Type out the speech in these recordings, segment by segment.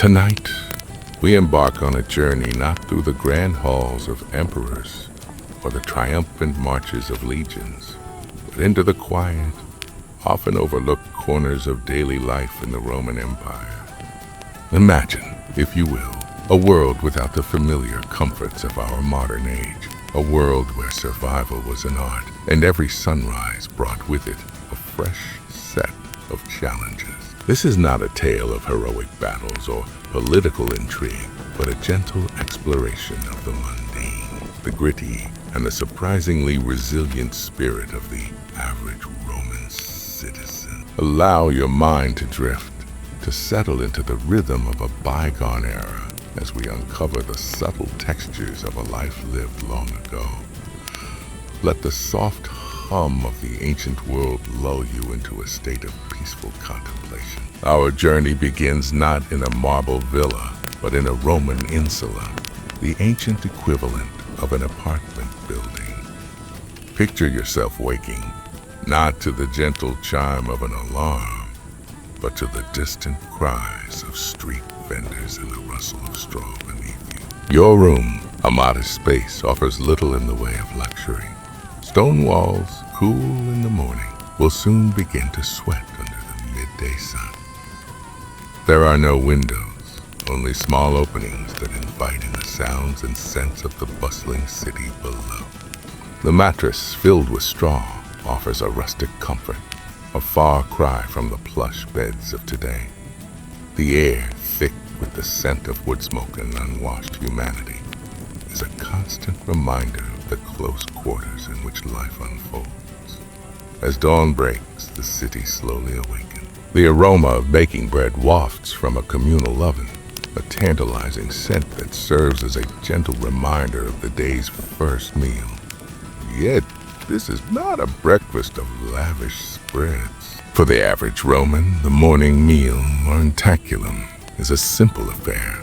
Tonight, we embark on a journey not through the grand halls of emperors or the triumphant marches of legions, but into the quiet, often overlooked corners of daily life in the Roman Empire. Imagine, if you will, a world without the familiar comforts of our modern age, a world where survival was an art and every sunrise brought with it a fresh set of challenges. This is not a tale of heroic battles or political intrigue, but a gentle exploration of the mundane, the gritty, and the surprisingly resilient spirit of the average Roman citizen. Allow your mind to drift, to settle into the rhythm of a bygone era as we uncover the subtle textures of a life lived long ago. Let the soft hum of the ancient world lull you into a state of peaceful contemplation. Our journey begins not in a marble villa, but in a Roman insula, the ancient equivalent of an apartment building. Picture yourself waking, not to the gentle chime of an alarm, but to the distant cries of street vendors and the rustle of straw beneath you. Your room, a modest space, offers little in the way of luxury. Stone walls, cool in the morning, will soon begin to sweat under the midday sun. There are no windows, only small openings that invite in the sounds and scents of the bustling city below. The mattress, filled with straw, offers a rustic comfort, a far cry from the plush beds of today. The air, thick with the scent of wood smoke and unwashed humanity, is a constant reminder of the close quarters in which life unfolds. As dawn breaks, the city slowly awakens. The aroma of baking bread wafts from a communal oven, a tantalizing scent that serves as a gentle reminder of the day's first meal. Yet, this is not a breakfast of lavish spreads. For the average Roman, the morning meal, or intaculum, is a simple affair.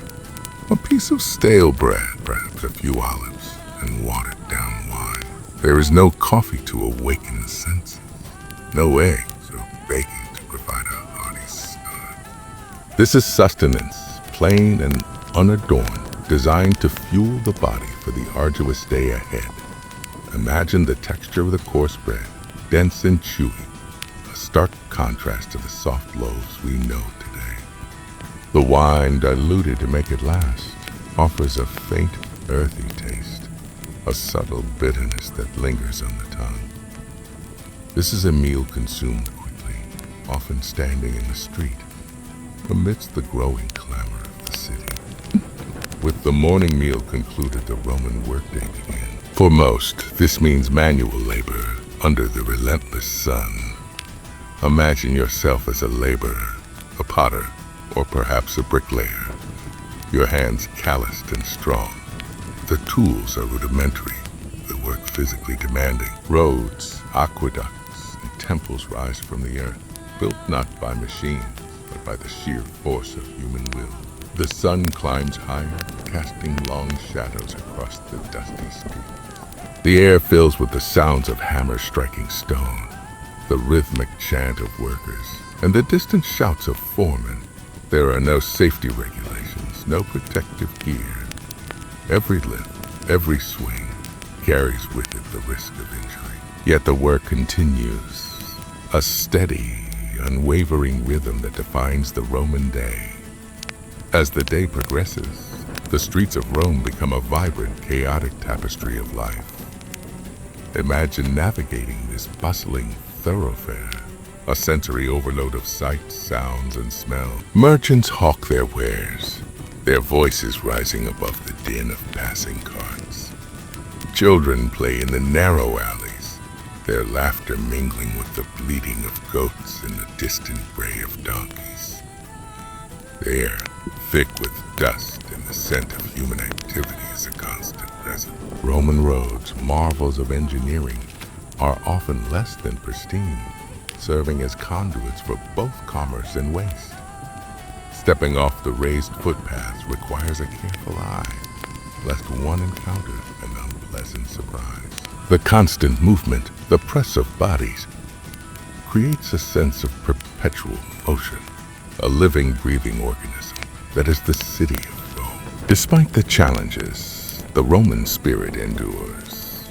A piece of stale bread, perhaps a few olives, and watered down wine. There is no coffee to awaken the senses, no eggs or bacon to provide a hearty start. This is sustenance, plain and unadorned, designed to fuel the body for the arduous day ahead. Imagine the texture of the coarse bread, dense and chewy, a stark contrast to the soft loaves we know today. The wine, diluted to make it last, offers a faint, earthy taste, a subtle bitterness that lingers on the tongue. This is a meal consumed quickly, often standing in the street, amidst the growing clamor of the city. With the morning meal concluded, the Roman workday began. For most, this means manual labor under the relentless sun. Imagine yourself as a laborer, a potter, or perhaps a bricklayer. Your hands calloused and strong. The tools are rudimentary, the work physically demanding. Roads, aqueducts, and temples rise from the earth, built not by machines, but by the sheer force of human will. The sun climbs higher, casting long shadows across the dusty streets. The air fills with the sounds of hammers striking stone, the rhythmic chant of workers, and the distant shouts of foremen. There are no safety regulations, no protective gear. Every lift, every swing, carries with it the risk of injury. Yet the work continues, a steady, unwavering rhythm that defines the Roman day. As the day progresses, the streets of Rome become a vibrant, chaotic tapestry of life. Imagine navigating this bustling thoroughfare, a sensory overload of sights, sounds, and smell. Merchants hawk their wares, their voices rising above the din of passing carts. Children play in the narrow alleys, their laughter mingling with the bleating of goats and the distant bray of donkeys. The air, thick with dust and the scent of human activity, is a constant presence. Roman roads, marvels of engineering, are often less than pristine, serving as conduits for both commerce and waste. Stepping off the raised footpaths requires a careful eye, lest one encounter an unpleasant surprise. The constant movement, the press of bodies, creates a sense of perpetual motion, a living, breathing organism, that is the city of Rome. Despite the challenges, the Roman spirit endures.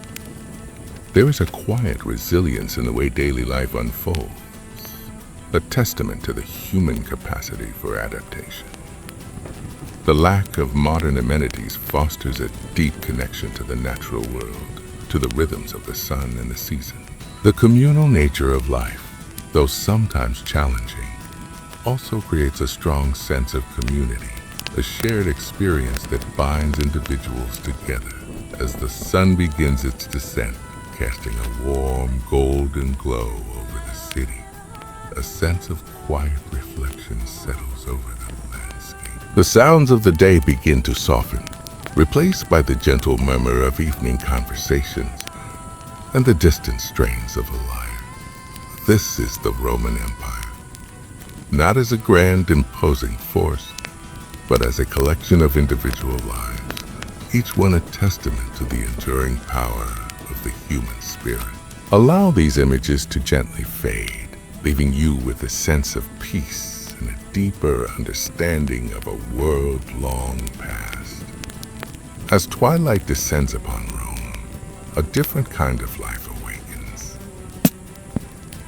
There is a quiet resilience in the way daily life unfolds, a testament to the human capacity for adaptation. The lack of modern amenities fosters a deep connection to the natural world, to the rhythms of the sun and the seasons. The communal nature of life, though sometimes challenging, also creates a strong sense of community, a shared experience that binds individuals together as the sun begins its descent, casting a warm, golden glow over the city. A sense of quiet reflection settles over the landscape. The sounds of the day begin to soften, replaced by the gentle murmur of evening conversations and the distant strains of a lyre. This is the Roman Empire, not as a grand, imposing force, but as a collection of individual lives, each one a testament to the enduring power of the human spirit. Allow these images to gently fade, leaving you with a sense of peace and a deeper understanding of a world long past. As twilight descends upon Rome, a different kind of life awakens.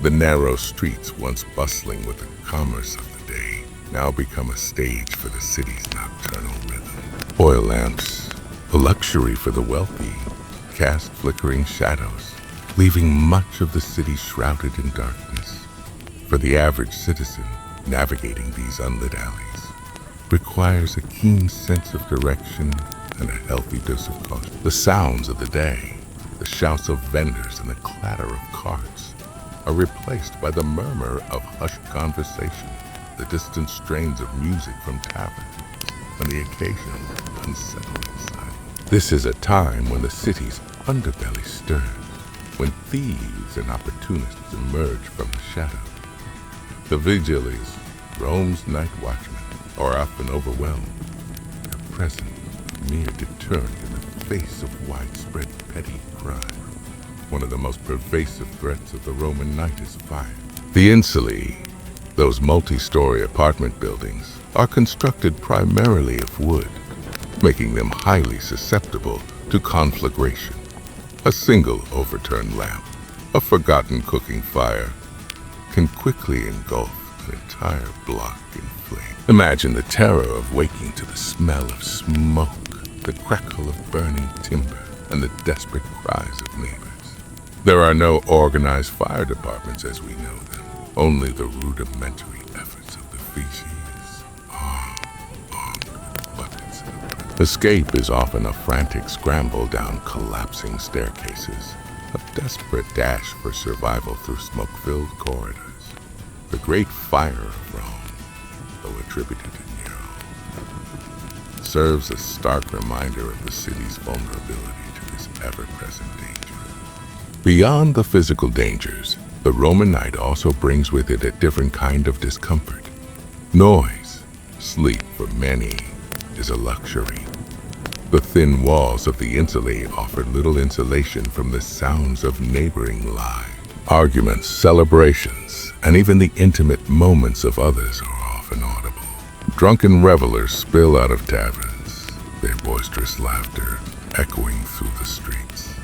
The narrow streets, once bustling with the commerce of the day, now become a stage for the city's nocturnal rhythm. Oil lamps, a luxury for the wealthy, cast flickering shadows, leaving much of the city shrouded in darkness. For the average citizen, navigating these unlit alleys requires a keen sense of direction and a healthy dose of caution. The sounds of the day, the shouts of vendors and the clatter of carts are replaced by the murmur of hushed conversation, the distant strains of music from taverns, and the occasional unsettling silence. This is a time when the city's underbelly stirs, when thieves and opportunists emerge from the shadows. The vigiles, Rome's night watchmen, are often overwhelmed, their presence a mere deterrent in the face of widespread petty crime. One of the most pervasive threats of the Roman night is fire. The insulae, those multi-story apartment buildings, are constructed primarily of wood, making them highly susceptible to conflagration. A single overturned lamp, a forgotten cooking fire, can quickly engulf an entire block in flame. Imagine the terror of waking to the smell of smoke, the crackle of burning timber, and the desperate cries of neighbors. There are no organized fire departments as we know them, only the rudimentary efforts of the feces, armed with buckets and bricks. Escape is often a frantic scramble down collapsing staircases, a desperate dash for survival through smoke-filled corridors. The Great Fire of Rome, though attributed to Nero, serves a stark reminder of the city's vulnerability to this ever-present danger. Beyond the physical dangers, the Roman night also brings with it a different kind of discomfort. Noise, sleep for many, is a luxury. The thin walls of the insulae offer little insulation from the sounds of neighboring lives. Arguments, celebrations, and even the intimate moments of others are often audible. Drunken revelers spill out of taverns, their boisterous laughter echoing through the streets.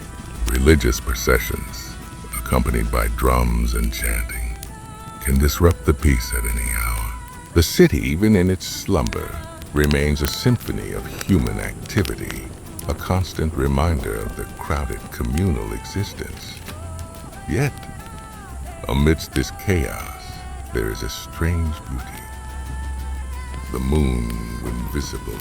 Religious processions, accompanied by drums and chanting, can disrupt the peace at any hour. The city, even in its slumber, remains a symphony of human activity, a constant reminder of the crowded communal existence. Yet, amidst this chaos, there is a strange beauty. The moon, when visible,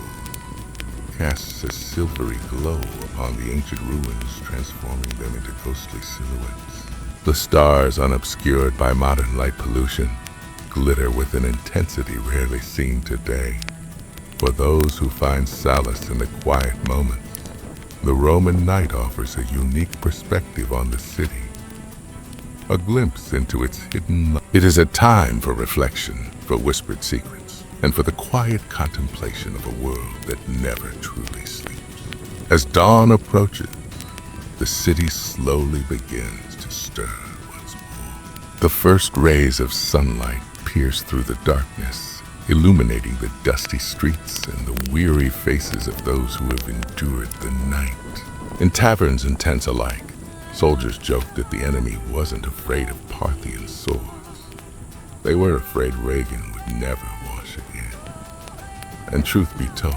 casts a silvery glow upon the ancient ruins, transforming them into ghostly silhouettes. The stars, unobscured by modern light pollution, glitter with an intensity rarely seen today. For those who find solace in the quiet moments, the Roman night offers a unique perspective on the city, a glimpse into its hidden life. It is a time for reflection, for whispered secrets, and for the quiet contemplation of a world that never truly sleeps. As dawn approaches, the city slowly begins to stir once more. The first rays of sunlight pierce through the darkness, illuminating the dusty streets and the weary faces of those who have endured the night. In taverns and tents alike, soldiers joked that the enemy wasn't afraid of Parthian swords. They were afraid Regan would never wash again. And truth be told,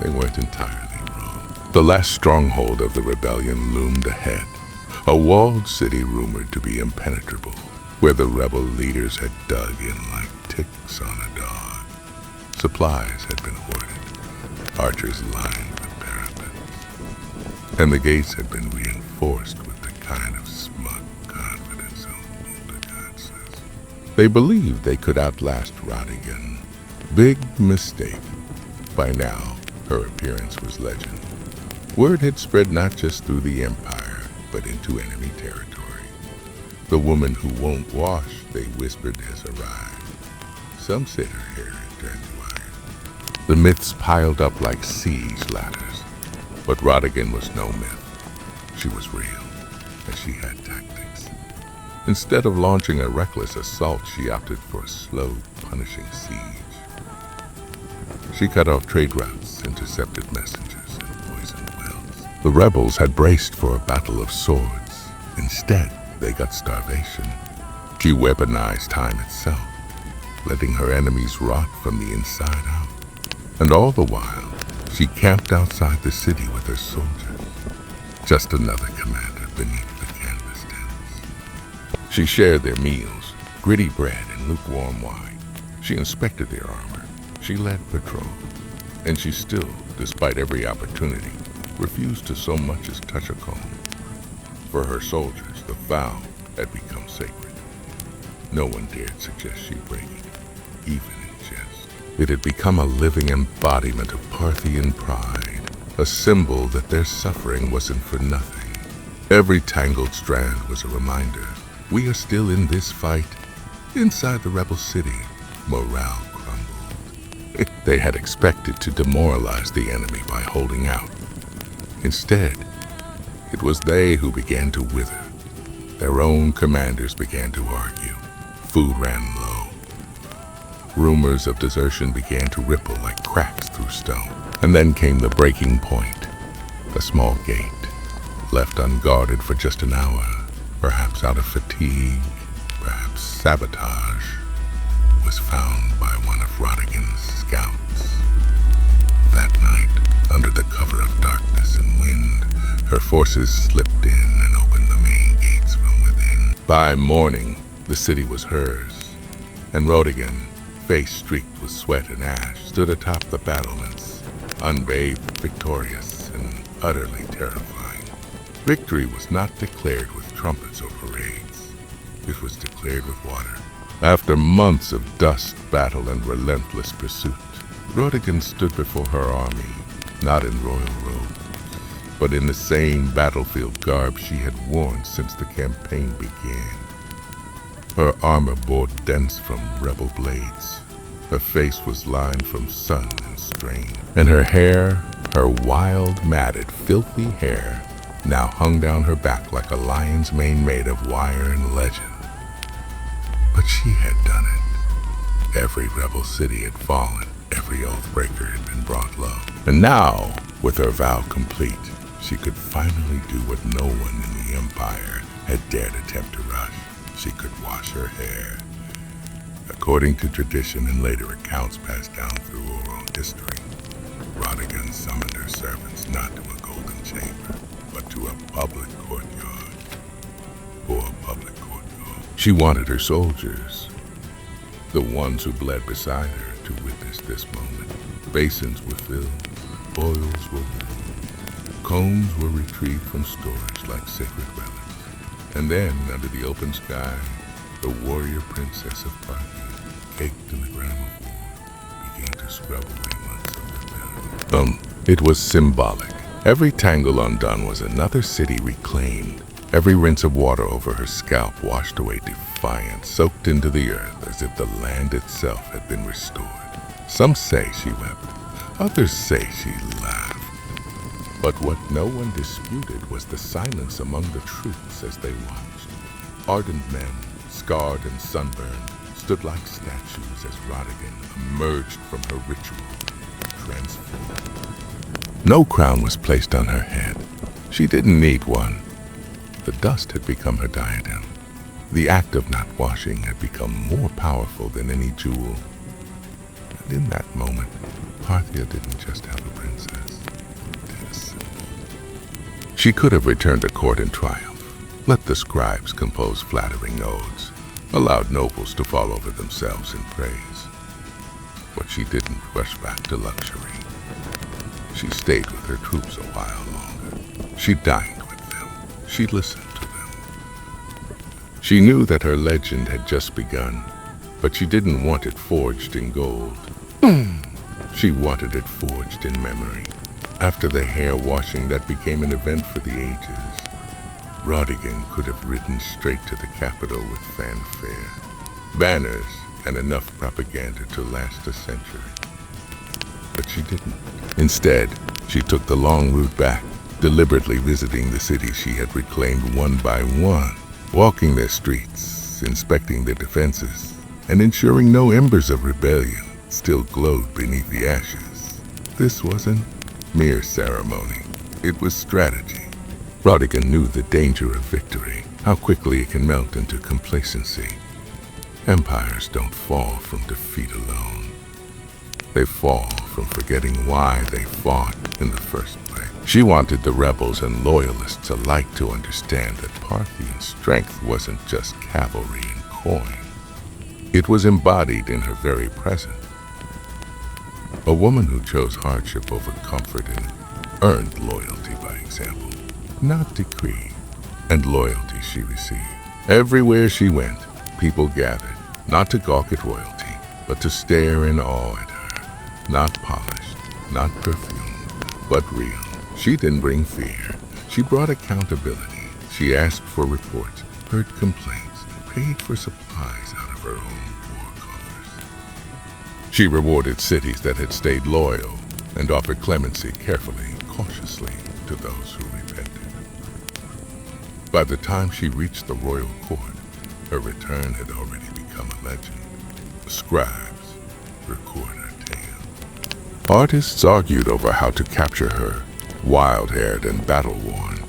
they weren't entirely wrong. The last stronghold of the rebellion loomed ahead, a walled city rumored to be impenetrable, where the rebel leaders had dug in like ticks on a dog. Supplies had been hoarded, archers lined with parapets, and the gates had been reinforced with the kind of smug confidence Oldegard says. They believed they could outlast Rodigan. Big mistake. By now, her appearance was legend. Word had spread not just through the Empire, but into enemy territory. The woman who won't wash, they whispered, has arrived. Some said her hair had turned to iron. The myths piled up like siege ladders. But Rodigan was no myth. She was real, and she had tactics. Instead of launching a reckless assault, she opted for a slow, punishing siege. She cut off trade routes, intercepted messengers, and poisoned wells. The rebels had braced for a battle of swords. Instead, they got starvation. She weaponized time itself, letting her enemies rot from the inside out. And all the while, she camped outside the city with her soldiers. Just another commander beneath the canvas tents. She shared their meals, gritty bread and lukewarm wine. She inspected their armor. She led patrol. And she still, despite every opportunity, refused to so much as touch a comb. For her soldiers, the vow had become sacred. No one dared suggest she break it, even in jest. It had become a living embodiment of Parthian pride, a symbol that their suffering wasn't for nothing. Every tangled strand was a reminder, we are still in this fight. Inside the rebel city, morale crumbled. They had expected to demoralize the enemy by holding out. Instead, it was they who began to wither. Their own commanders began to argue. Food ran low. Rumors of desertion began to ripple like cracks through stone. And then came the breaking point. A small gate, left unguarded for just an hour, perhaps out of fatigue, perhaps sabotage, was found by one of Rodigan's scouts. That night, under the cover of darkness and wind, her forces slipped in and opened the main gates from within. By morning, the city was hers, and Rodigan, face streaked with sweat and ash, stood atop the battlements, unbathed, victorious, and utterly terrifying. Victory was not declared with trumpets or parades. It was declared with water. After months of dust, battle, and relentless pursuit, Rodigan stood before her army, not in royal robes, but in the same battlefield garb she had worn since the campaign began. Her armor bore dents from rebel blades. Her face was lined from sun and strain, and her hair, her wild, matted, filthy hair, now hung down her back like a lion's mane made of wire and legend. But she had done it. Every rebel city had fallen. Every oathbreaker had been brought low. And now, with her vow complete, she could finally do what no one in the Empire had dared attempt to rush. She could wash her hair. According to tradition and later accounts passed down through oral history, Rodigan summoned her servants not to a golden chamber, but to a public courtyard. For a public courtyard. She wanted her soldiers, the ones who bled beside her, to witness this moment. Basins were filled, boils were warmed, combs were retrieved from storage like sacred relics. And then, under the open sky, the warrior princess of Parthian, caked in the grime of war, began to scrub away months of rebellion. It was symbolic. Every tangle undone was another city reclaimed. Every rinse of water over her scalp washed away defiance, soaked into the earth as if the land itself had been restored. Some say she wept. Others say she laughed. But what no one disputed was the silence among the troops as they watched. Ardent men, scarred and sunburned, stood like statues as Rodigan emerged from her ritual, transformed. No crown was placed on her head. She didn't need one. The dust had become her diadem. The act of not washing had become more powerful than any jewel. And in that moment, Parthia didn't just have a princess. It had a symbol. She could have returned to court in triumph, let the scribes compose flattering odes, allowed nobles to fall over themselves in praise. But she didn't rush back to luxury. She stayed with her troops a while longer. She dined with them. She listened to them. She knew that her legend had just begun, but she didn't want it forged in gold. She wanted it forged in memory. After the hair washing that became an event for the ages, Rodigan could have ridden straight to the capital with fanfare, banners, and enough propaganda to last a century. But she didn't. Instead, she took the long route back, deliberately visiting the cities she had reclaimed one by one, walking their streets, inspecting their defenses, and ensuring no embers of rebellion still glowed beneath the ashes. This wasn't mere ceremony. It was strategy. Rodigan knew the danger of victory, how quickly it can melt into complacency. Empires don't fall from defeat alone. They fall from forgetting why they fought in the first place. She wanted the rebels and loyalists alike to understand that Parthian strength wasn't just cavalry and coin. It was embodied in her very presence. A woman who chose hardship over comfort and earned loyalty by example, not decree, and loyalty she received. Everywhere she went, people gathered, not to gawk at royalty, but to stare in awe at her. Not polished, not perfumed, but real. She didn't bring fear. She brought accountability. She asked for reports, heard complaints, paid for supplies out of her own war coffers. She rewarded cities that had stayed loyal and offered clemency carefully, cautiously to those who repented. By the time she reached the royal court, her return had already become a legend. The scribes record her tale. Artists argued over how to capture her, wild-haired and battle-worn,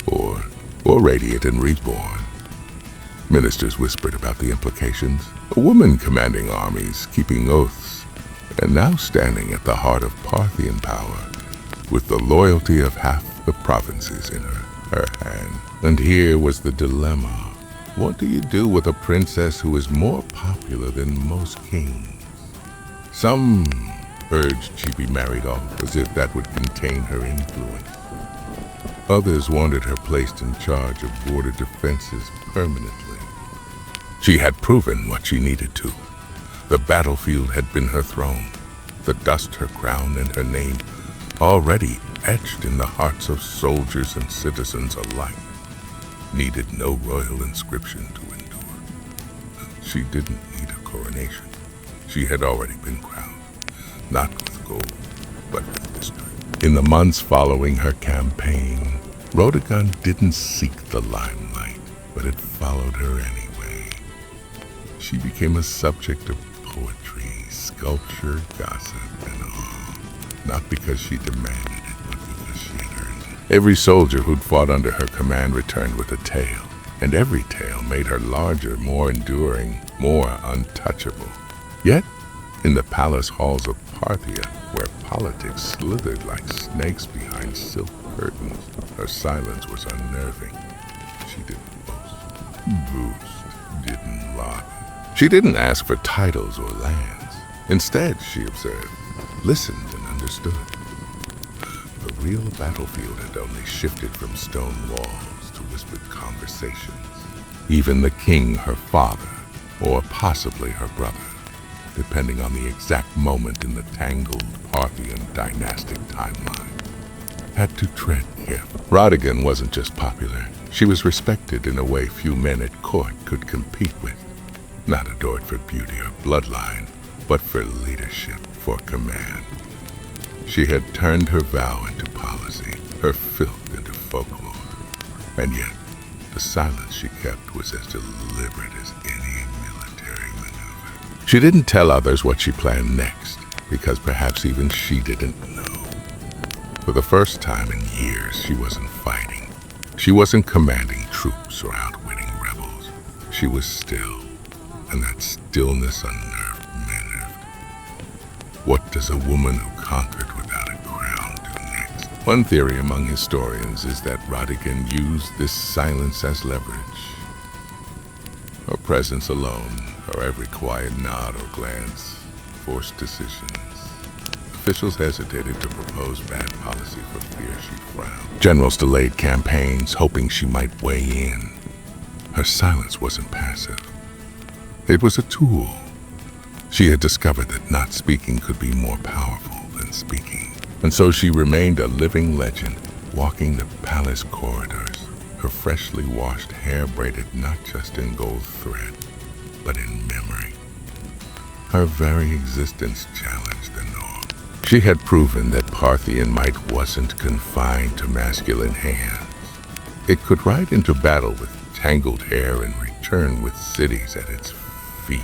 or radiant and reborn. Ministers whispered about the implications. A woman commanding armies, keeping oaths, and now standing at the heart of Parthian power, with the loyalty of half the provinces in her hand. And here was the dilemma. What do you do with a princess who is more popular than most kings? Some urged she be married off as if that would contain her influence. Others wanted her placed in charge of border defenses permanently. She had proven what she needed to. The battlefield had been her throne, the dust her crown, and her name already etched in the hearts of soldiers and citizens alike. Needed no royal inscription to endure. She didn't need a coronation. She had already been crowned, not with gold, but with history. In the months following her campaign, Rodigan didn't seek the limelight, but it followed her anyway. She became a subject of poetry, sculpture, gossip, and awe, not because she demanded it, but because she had earned it. Every soldier who'd fought under her command returned with a tale, and every tale made her larger, more enduring, more untouchable. Yet, in the palace halls of Parthia, where politics slithered like snakes behind silk curtains, her silence was unnerving. She didn't boast, didn't lie. She didn't ask for titles or lands. Instead, she observed, listened, and understood. The real battlefield had only shifted from stone walls to whispered conversations. Even the king, her father, or possibly her brother, depending on the exact moment in the tangled Parthian dynastic timeline, had to tread carefully. Rodigan wasn't just popular. She was respected in a way few men at court could compete with. Not adored for beauty or bloodline, but for leadership, for command. She had turned her vow into policy, her filth into folklore. And yet, the silence she kept was as deliberate as any military maneuver. She didn't tell others what she planned next, because perhaps even she didn't know. For the first time in years, she wasn't fighting. She wasn't commanding troops or outwitting rebels. She was still, and that stillness unnerved men. What does a woman who conquered without a crown do next? One theory among historians is that Rodigan used this silence as leverage. Her presence alone, her every quiet nod or glance, forced decisions. Officials hesitated to propose bad policy for fear she'd frown. Generals delayed campaigns, hoping she might weigh in. Her silence wasn't passive. It was a tool. She had discovered that not speaking could be more powerful than speaking. And so she remained a living legend, walking the palace corridors, her freshly washed hair braided not just in gold thread, but in memory. Her very existence challenged the norm. She had proven that Parthian might wasn't confined to masculine hands. It could ride into battle with tangled hair and return with cities at its feet.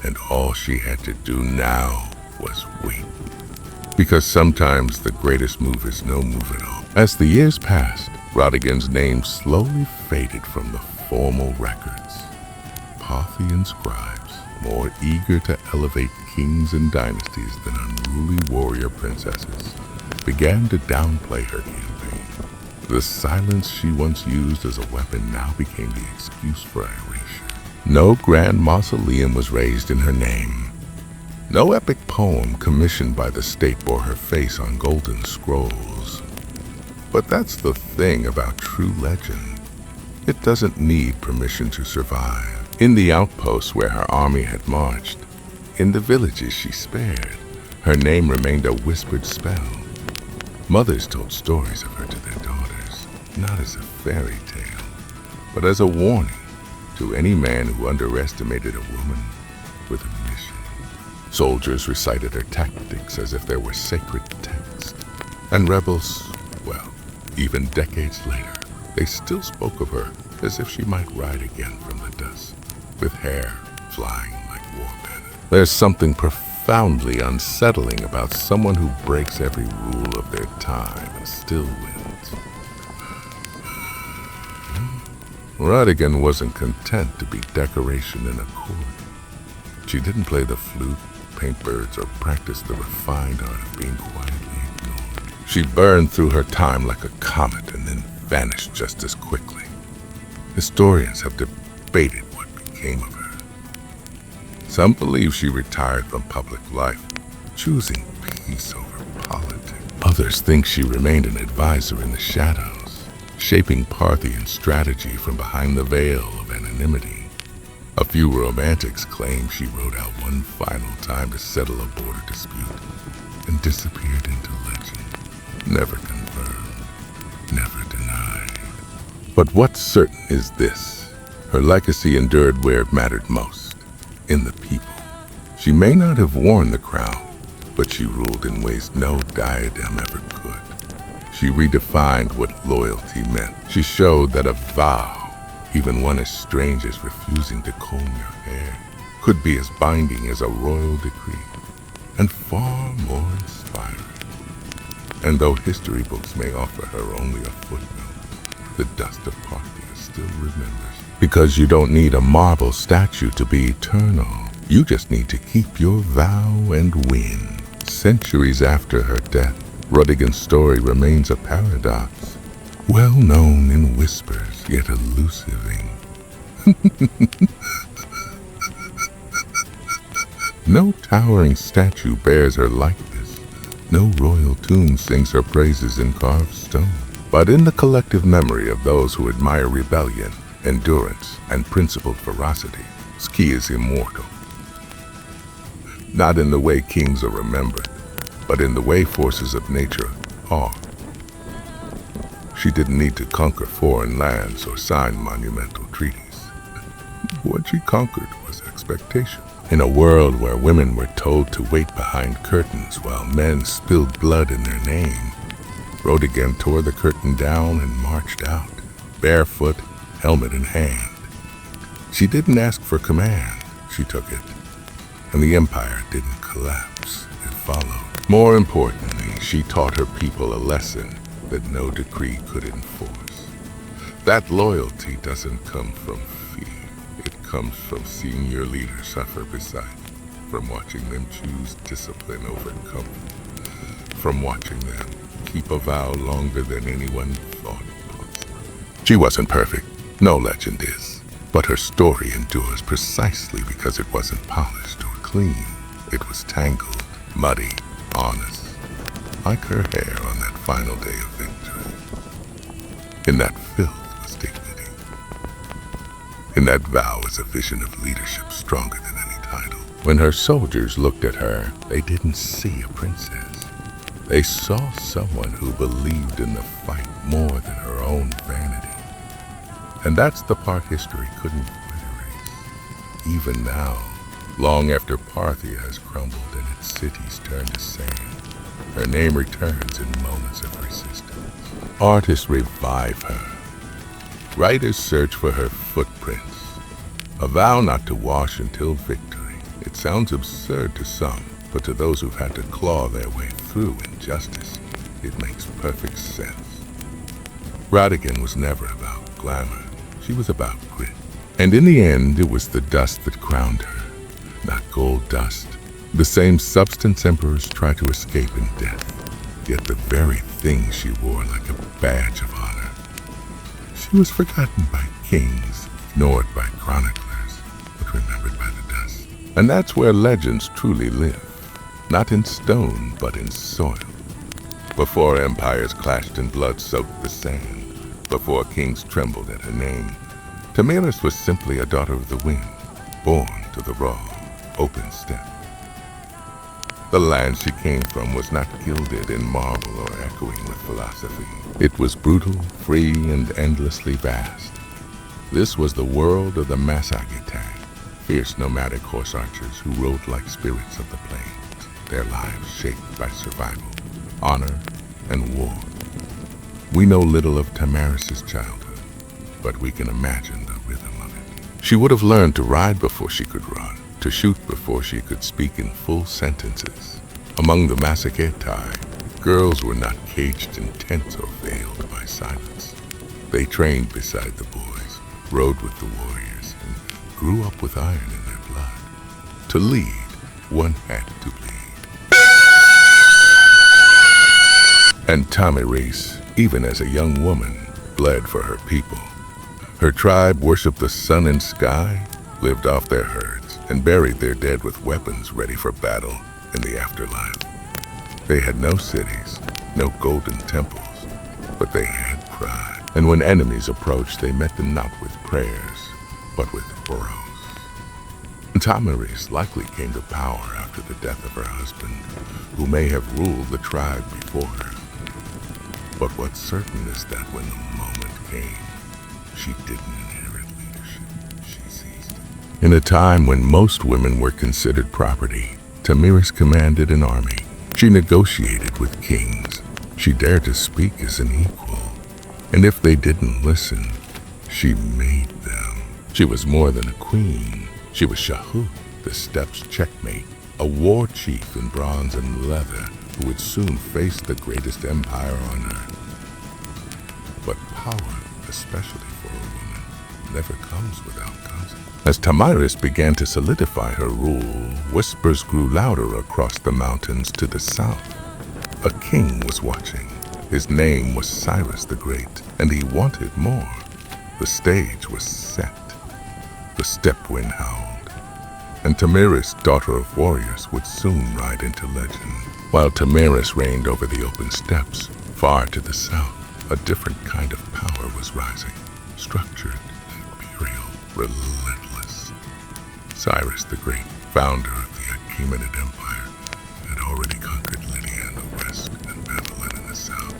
And all she had to do now was wait. Because sometimes the greatest move is no move at all. As the years passed, Rodigan's name slowly faded from the formal records. Parthian scribes, more eager to elevate kings and dynasties than unruly warrior princesses, began to downplay her campaign. The silence she once used as a weapon now became the excuse for erasure. No grand mausoleum was raised in her name. No epic poem commissioned by the state bore her face on golden scrolls. But that's the thing about true legend. It doesn't need permission to survive. In the outposts where her army had marched, in the villages she spared, her name remained a whispered spell. Mothers told stories of her to their daughters, not as a fairy tale, but as a warning to any man who underestimated a woman with a mission. Soldiers recited her tactics as if they were sacred texts. And rebels, well, even decades later, they still spoke of her as if she might ride again from the dust, with hair flying like war banners. There's something profoundly unsettling about someone who breaks every rule of their time and still wins. Rodigan wasn't content to be decoration in a court. She didn't play the flute, paint birds, or practice the refined art of being quietly ignored. She burned through her time like a comet and then vanished just as quickly. Historians have debated what became of her. Some believe she retired from public life, choosing peace over politics. Others think she remained an advisor in the shadows, shaping Parthian strategy from behind the veil of anonymity. A few romantics claim she rode out one final time to settle a border dispute and disappeared into legend. Never confirmed, never denied. But what's certain is this: her legacy endured where it mattered most, in the people. She may not have worn the crown, but she ruled in ways no diadem ever could. She redefined what loyalty meant. She showed that a vow, even one as strange as refusing to comb your hair, could be as binding as a royal decree, and far more inspiring. And though history books may offer her only a footnote, the dust of Parthia still remembers. Because you don't need a marble statue to be eternal. You just need to keep your vow and win. Centuries after her death, Rodigan's story remains a paradox, well known in whispers, yet elusiving. No towering statue bears her likeness. No royal tomb sings her praises in carved stone. But in the collective memory of those who admire rebellion, endurance, and principled ferocity, Ski is immortal. Not in the way kings are remembered, but in the way forces of nature are. She didn't need to conquer foreign lands or sign monumental treaties. What she conquered was expectation. In a world where women were told to wait behind curtains while men spilled blood in their name, Rodigan tore the curtain down and marched out, barefoot, helmet in hand. She didn't ask for command, she took it. and the empire didn't collapse, it followed. More importantly, she taught her people a lesson that no decree could enforce. That loyalty doesn't come from fear. It comes from seeing your leader suffer beside you, from watching them choose discipline over comfort, from watching them keep a vow longer than anyone thought possible. She wasn't perfect. No legend is. But her story endures precisely because it wasn't polished or clean. It was tangled, muddy, honest, like her hair on that final day of victory. In that filth was dignity. In that vow was a vision of leadership stronger than any title. When her soldiers looked at her, they didn't see a princess. They saw someone who believed in the fight more than her own vanity. And that's the part history couldn't quite erase. Even now, long after Parthia has crumbled and its cities turned to sand, her name returns in moments of resistance. Artists revive her. Writers search for her footprints. A vow not to wash until victory. It sounds absurd to some, but to those who've had to claw their way through injustice, it makes perfect sense. Rodigan was never about glamour. She was about grit. And in the end, it was the dust that crowned her, not gold dust. The same substance emperors try to escape in death, yet the very thing she wore like a badge of honor. She was forgotten by kings, ignored by chroniclers, but remembered by the dust. And that's where legends truly live, not in stone, but in soil. Before empires clashed and blood soaked the sand, before kings trembled at her name, Tamiris was simply a daughter of the wind, born to the raw, open steppe. The land she came from was not gilded in marble or echoing with philosophy. It was brutal, free, and endlessly vast. This was the world of the Massagetag, fierce nomadic horse archers who rode like spirits of the plains, their lives shaped by survival, honor, and war. We know little of Tamiris's childhood, but we can imagine the rhythm of it. She would have learned to ride before she could run, to shoot before she could speak in full sentences. Among the Massagetag, girls were not caged in tents or veiled by silence. They trained beside the boys, rode with the warriors, and grew up with iron in their blood. To lead, one had to bleed. And Tamiris, even as a young woman, bled for her people. Her tribe worshipped the sun and sky, lived off their herds, and buried their dead with weapons ready for battle in the afterlife. They had no cities, no golden temples, but they had pride. And when enemies approached, they met them not with prayers, but with arrows. And Tamiris likely came to power after the death of her husband, who may have ruled the tribe before her. But what's certain is that when the moment came, she didn't inherit leadership, she seized it. In a time when most women were considered property, Tamiris commanded an army. She negotiated with kings. She dared to speak as an equal. And if they didn't listen, she made them. She was more than a queen. She was Shahut, the steppe's checkmate, a war chief in bronze and leather, who would soon face the greatest empire on earth. But power, especially for a woman, never comes without consequences. As Tamiris began to solidify her rule, whispers grew louder across the mountains to the south. A king was watching. His name was Cyrus the Great, and he wanted more. The stage was set. The steppe wind howled, and Tamiris, daughter of warriors, would soon ride into legend. While Tamiris reigned over the open steppes, far to the south, a different kind of power was rising, structured, imperial, relentless. Cyrus the Great, founder of the Achaemenid Empire, had already conquered Lydia in the west and Babylon in the south.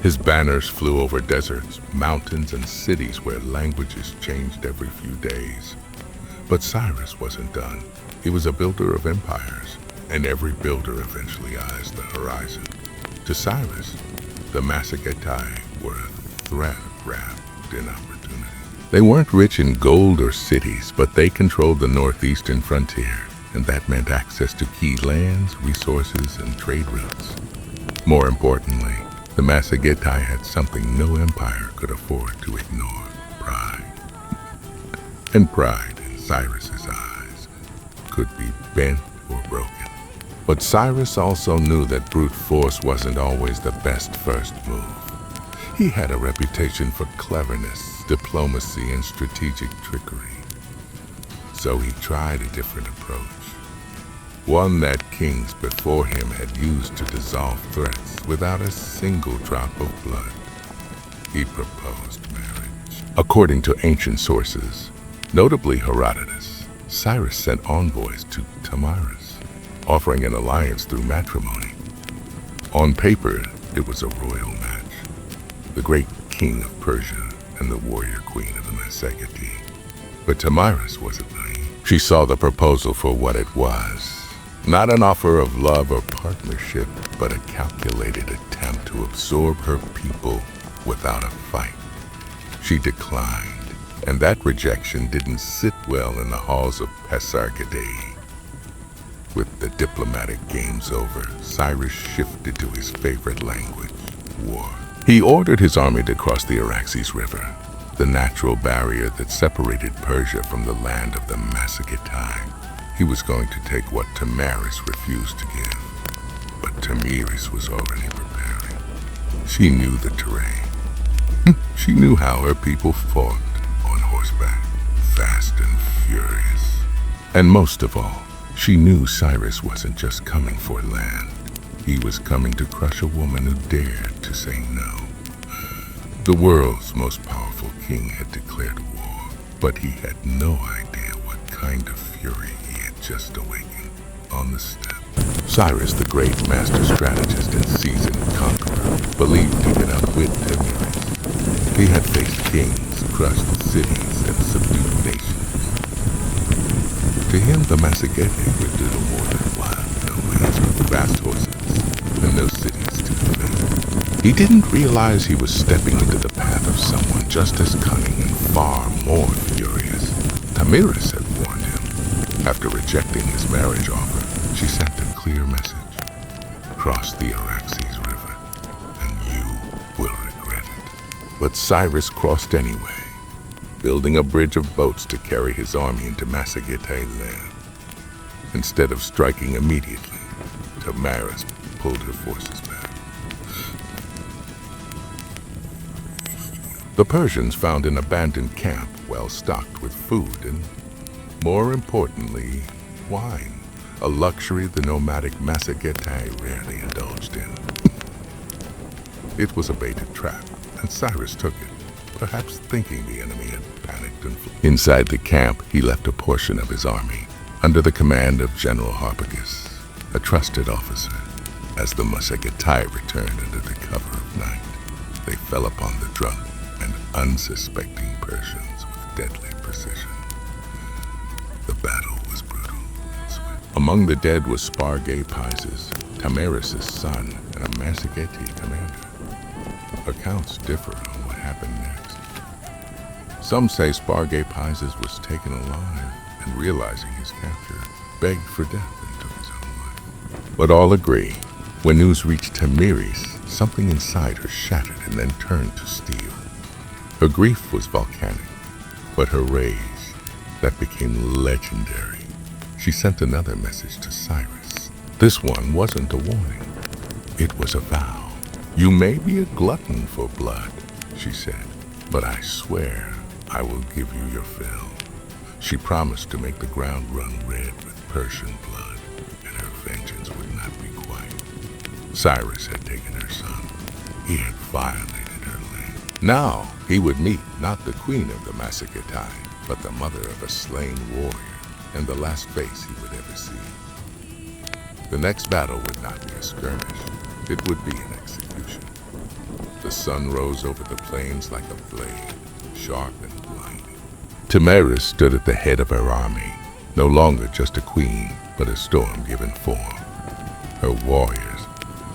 His banners flew over deserts, mountains, and cities where languages changed every few days. But Cyrus wasn't done. He was a builder of empires, and every builder eventually eyes the horizon. To Cyrus, the Massagetag were a threat wrapped in opportunity. They weren't rich in gold or cities, but they controlled the northeastern frontier, and that meant access to key lands, resources, and trade routes. More importantly, the Masagetai had something no empire could afford to ignore: pride. And pride, in Cyrus's eyes, could be bent or broken. But Cyrus also knew that brute force wasn't always the best first move. He had a reputation for cleverness, diplomacy, and strategic trickery. So he tried a different approach, one that kings before him had used to dissolve threats without a single drop of blood. He proposed marriage. According to ancient sources, notably Herodotus, Cyrus sent envoys to Tamiris, offering an alliance through matrimony. On paper, it was a royal match: the great king of Persia and the warrior queen of the Masekete. But Tamiris wasn't naive. She saw the proposal for what it was: not an offer of love or partnership, but a calculated attempt to absorb her people without a fight. She declined, and that rejection didn't sit well in the halls of Pasargadae. With the diplomatic games over, Cyrus shifted to his favorite language: war. He ordered his army to cross the Araxes River, the natural barrier that separated Persia from the land of the Masagetai. He was going to take what Tamiris refused to give, but Tamiris was already preparing. She knew the terrain. She knew how her people fought on horseback, fast and furious. And most of all, she knew Cyrus wasn't just coming for land. He was coming to crush a woman who dared to say no. The world's most powerful king had declared war, but he had no idea what kind of fury he had just awakened on the steppe. Cyrus, the great master strategist and seasoned conqueror, believed he could outwit Tamiris. He had faced kings, crushed cities, and subdued nations. To him, the Masagetai were little more than wild nomads with fast horses and no cities to defend. He didn't realize he was stepping into the path of someone just as cunning and far more furious. Tamiris had warned him. After rejecting his marriage offer, she sent a clear message: cross the Araxes River, and you will regret it. But Cyrus crossed anyway, building a bridge of boats to carry his army into Masagetai land. Instead of striking immediately, Tamiris pulled her forces back. The Persians found an abandoned camp well stocked with food and, more importantly, wine, a luxury the nomadic Masagetai rarely indulged in. It was a baited trap, and Cyrus took it, perhaps thinking the enemy had panicked and fled. Inside the camp, he left a portion of his army, under the command of General Harpagus, a trusted officer. As the Masagetai returned under the cover of night, they fell upon the drunk and unsuspecting Persians with deadly precision. The battle was brutal and swift. Among the dead was Spargae Paises, Tamiris' son and a Masagetai commander. Accounts differ on what happened next. Some say Spargae Paises was taken alive and, realizing his capture, begged for death and took his own life. But all agree, when news reached Tamiris, something inside her shattered and then turned to steel. Her grief was volcanic, but her rage, that became legendary. She sent another message to Cyrus. This one wasn't a warning. It was a vow. You may be a glutton for blood, she said, but I swear I will give you your fill. She promised to make the ground run red with Persian blood, and her vengeance would not be quiet. Cyrus had taken her son. He had violated her land. Now he would meet not the queen of the Masagetai, but the mother of a slain warrior, and the last face he would ever see. The next battle would not be a skirmish. It would be an execution. The sun rose over the plains like a blade, sharp and blinding. Tamiris stood at the head of her army, no longer just a queen, but a storm-given form. Her warriors,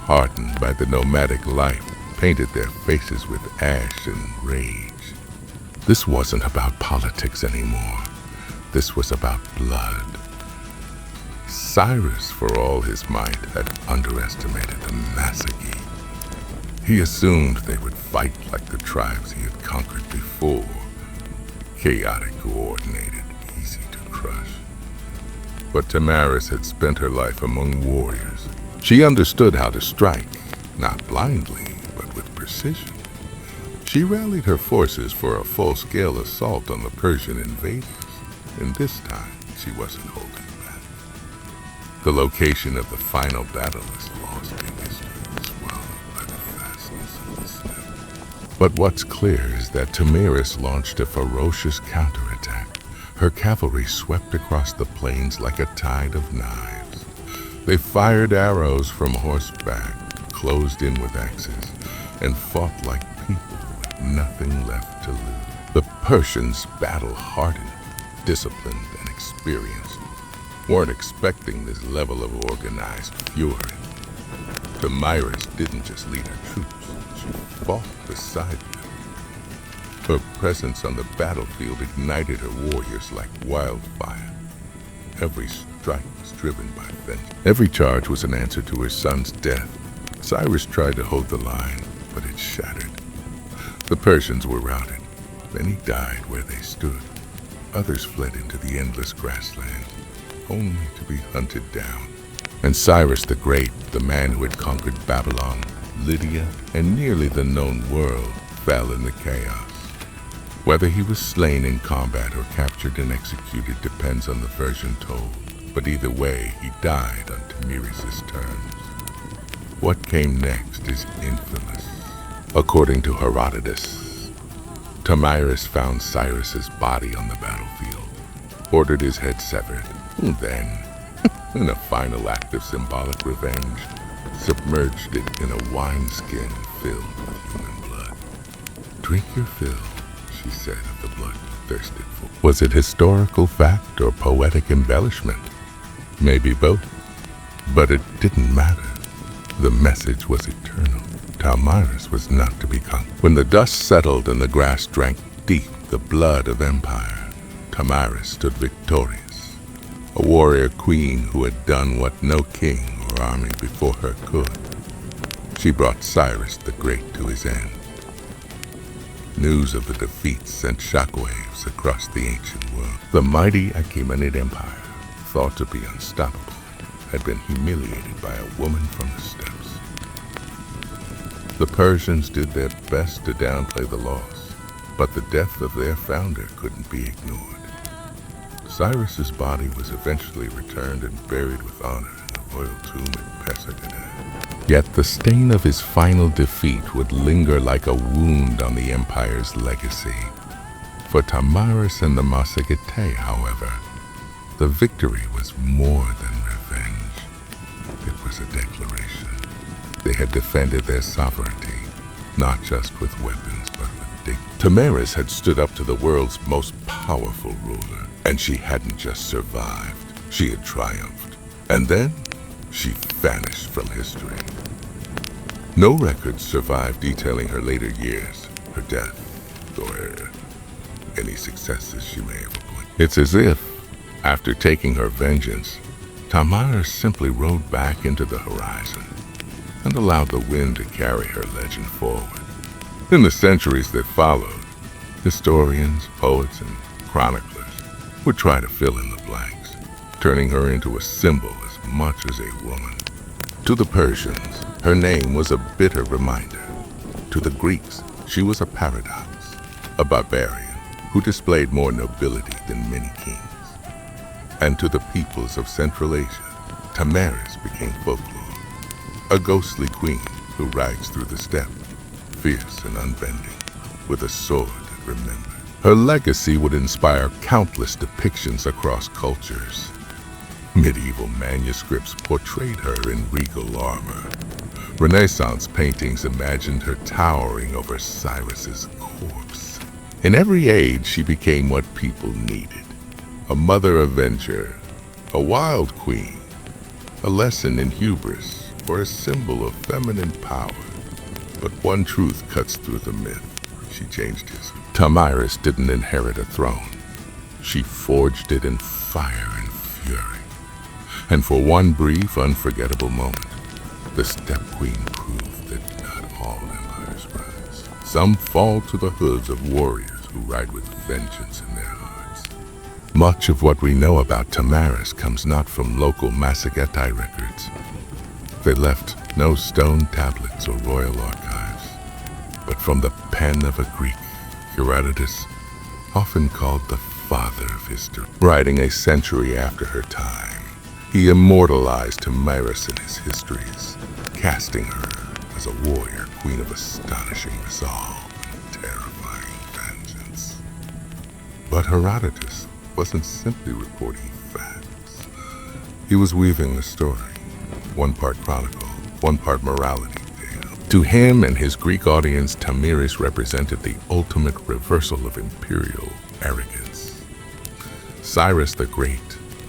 hardened by the nomadic life, painted their faces with ash and rage. This wasn't about politics anymore. This was about blood. Cyrus, for all his might, had underestimated the Massagetae. He assumed they would fight like the tribes he had conquered before. Chaotic, coordinated, easy to crush. But Tamaris had spent her life among warriors. She understood how to strike, not blindly, but with precision. She rallied her forces for a full-scale assault on the Persian invaders, and this time she wasn't holding back. The location of the final battle is lost in history, swallowed by the fastness of the steppe. But what's clear is that Tamiris launched a ferocious counterattack. Her cavalry swept across the plains like a tide of knives. They fired arrows from horseback, closed in with axes, and fought like people with nothing left to lose. The Persians, battle-hardened, disciplined, and experienced, weren't expecting this level of organized fury. Tamiris didn't just lead her troops, she fought beside them. Her presence on the battlefield ignited her warriors like wildfire. Every strike was driven by vengeance. Every charge was an answer to her son's death. Cyrus tried to hold the line, but it shattered. The Persians were routed. Many died where they stood. Others fled into the endless grassland, only to be hunted down. And Cyrus the Great, the man who had conquered Babylon, Lydia, and nearly the known world, fell in the chaos. Whether he was slain in combat or captured and executed depends on the version told, but either way, he died on Tamiris' terms. What came next is infamous. According to Herodotus, Tamiris found Cyrus's body on the battlefield, ordered his head severed, and then, in a final act of symbolic revenge, submerged it in a wineskin filled with human blood. "Drink your fill," she said of the blood you thirsted for. Was it historical fact or poetic embellishment? Maybe both. But it didn't matter. The message was eternal. Tamiris was not to be conquered. When the dust settled and the grass drank deep the blood of empire, Tamiris stood victorious. A warrior queen who had done what no king or army before her could. She brought Cyrus the Great to his end. News of the defeat sent shockwaves across the ancient world. The mighty Achaemenid Empire, thought to be unstoppable, had been humiliated by a woman from the steppes. The Persians did their best to downplay the loss, but the death of their founder couldn't be ignored. Cyrus's body was eventually returned and buried with honor in the royal tomb at Pasargadae. Yet the stain of his final defeat would linger like a wound on the empire's legacy. For Tamiris and the Massagetae, however, the victory was more than revenge. It was a declaration. They had defended their sovereignty, not just with weapons, but with dignity. Tamiris had stood up to the world's most powerful ruler, and she hadn't just survived, she had triumphed. And then, she vanished from history. No records survived detailing her later years, her death, or any successes she may have appointed. It's as if, after taking her vengeance, Tamiris simply rode back into the horizon and allowed the wind to carry her legend forward. In the centuries that followed, historians, poets, and chroniclers would try to fill in the blanks, turning her into a symbol as much as a woman. To the Persians, her name was a bitter reminder. To the Greeks, she was a paradox, a barbarian who displayed more nobility than many kings. And to the peoples of Central Asia, Tamiris became folklore, a ghostly queen who rides through the steppe, fierce and unbending, with a sword that remembered. Her legacy would inspire countless depictions across cultures. Medieval manuscripts portrayed her in regal armor. Renaissance paintings imagined her towering over Cyrus's corpse. In every age, she became what people needed. A mother avenger, a wild queen, a lesson in hubris, or a symbol of feminine power. But one truth cuts through the myth. She changed history. Tamiris didn't inherit a throne. She forged it in fire and fury. And for one brief, unforgettable moment, the Steppe Queen proved that not all empires rise. Some fall to the hoods of warriors who ride with vengeance in their hearts. Much of what we know about Tamaris comes not from local Masagetai records. They left no stone tablets or royal archives, but from the pen of a Greek, Herodotus, often called the father of history. Writing a century after her time, he immortalized Tamaris in his histories, casting her as a warrior queen of astonishing resolve and terrifying vengeance. But Herodotus wasn't simply reporting facts. He was weaving a story, one part chronicle, one part morality tale. To him and his Greek audience, Tamiris represented the ultimate reversal of imperial arrogance. Cyrus the Great,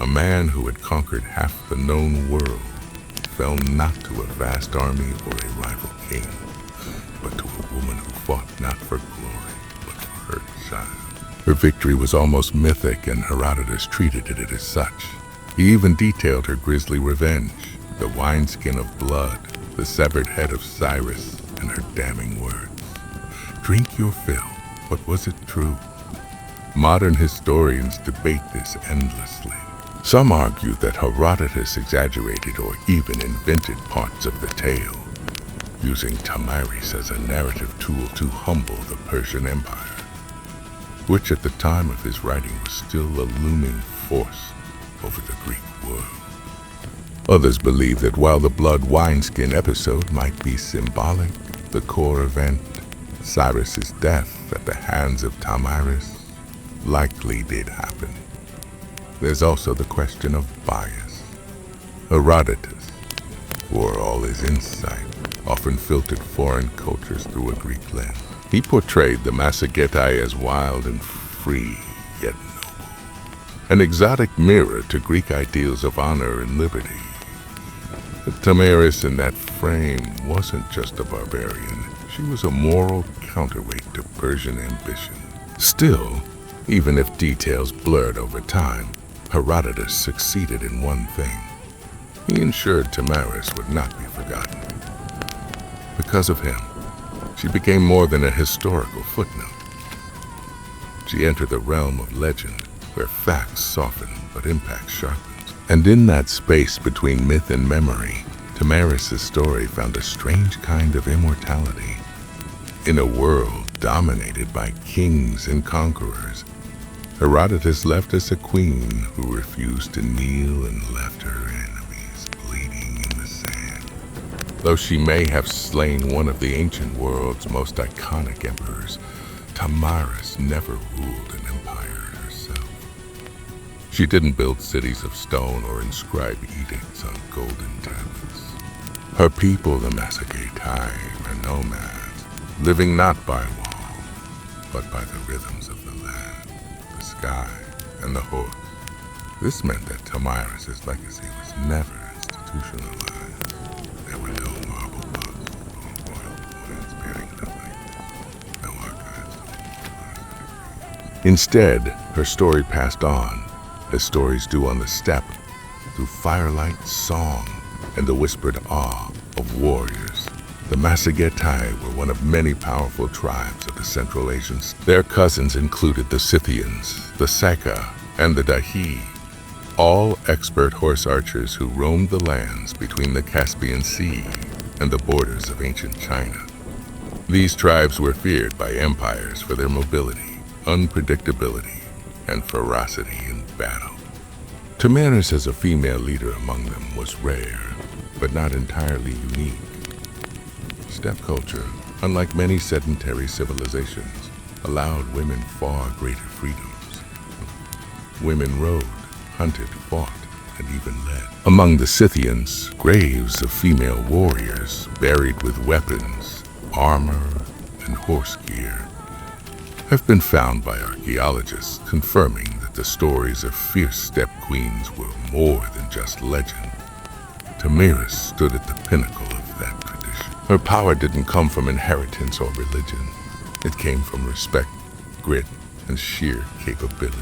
a man who had conquered half the known world, fell not to a vast army or a rival king, but to a woman who fought not for glory, but for her child. Her victory was almost mythic, and Herodotus treated it as such. He even detailed her grisly revenge, the wineskin of blood, the severed head of Cyrus, and her damning words. Drink your fill, but was it true? Modern historians debate this endlessly. Some argue that Herodotus exaggerated or even invented parts of the tale, using Tamiris as a narrative tool to humble the Persian Empire, which at the time of his writing was still a looming force over the Greek world. Others believe that while the blood wineskin episode might be symbolic, the core event, Cyrus's death at the hands of Tamiris, likely did happen. There's also the question of bias. Herodotus, for all his insight, often filtered foreign cultures through a Greek lens. He portrayed the Masagetai as wild and free, yet noble. An exotic mirror to Greek ideals of honor and liberty. Tamiris in that frame wasn't just a barbarian. She was a moral counterweight to Persian ambition. Still, even if details blurred over time, Herodotus succeeded in one thing. He ensured Tamiris would not be forgotten. Because of him, she became more than a historical footnote. She entered the realm of legend, where facts soften but impact sharpens. And in that space between myth and memory, Tamiris' story found a strange kind of immortality. In a world dominated by kings and conquerors, Herodotus left us a queen who refused to kneel and left her enemies bleeding in the sand. Though she may have slain one of the ancient world's most iconic emperors, Tamiris never ruled an empire herself. She didn't build cities of stone or inscribe edicts on golden tablets. Her people, the Masagetai, were nomads, living not by wall, but by the rhythms of the land, the sky, and the horse. This meant that Tamiris' legacy was never institutionalized. There were no marble busts or royal coins bearing the likeness, no archives of her. Instead, her story passed on, as stories do on the steppe, through firelight, song, and the whispered awe of warriors. The Masagetai were one of many powerful tribes of the Central Asians. Their cousins included the Scythians, the Saka, and the Dahi, all expert horse archers who roamed the lands between the Caspian Sea and the borders of ancient China. These tribes were feared by empires for their mobility, unpredictability, and ferocity in battle. Tamiris as a female leader among them was rare, but not entirely unique. Steppe culture, unlike many sedentary civilizations, allowed women far greater freedoms. Women rode, hunted, fought, and even led. Among the Scythians, graves of female warriors buried with weapons, armor, and horse gear have been found by archaeologists, confirming that the stories of fierce steppe queens were more than just legend. Tamiris stood at the pinnacle of that tradition. Her power didn't come from inheritance or religion. It came from respect, grit, and sheer capability.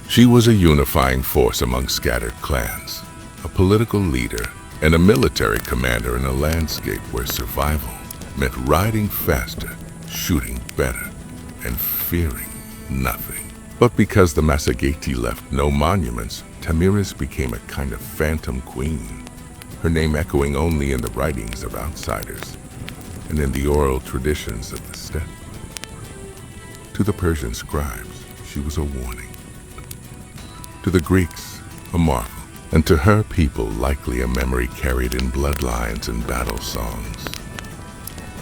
She was a unifying force among scattered clans, a political leader, and a military commander in a landscape where survival meant riding faster, shooting better, and fearing nothing. But because the Massageti left no monuments, Tamiris became a kind of phantom queen, her name echoing only in the writings of outsiders and in the oral traditions of the steppe. To the Persian scribes, she was a warning. To the Greeks, a marvel. And to her people, likely a memory carried in bloodlines and battle songs.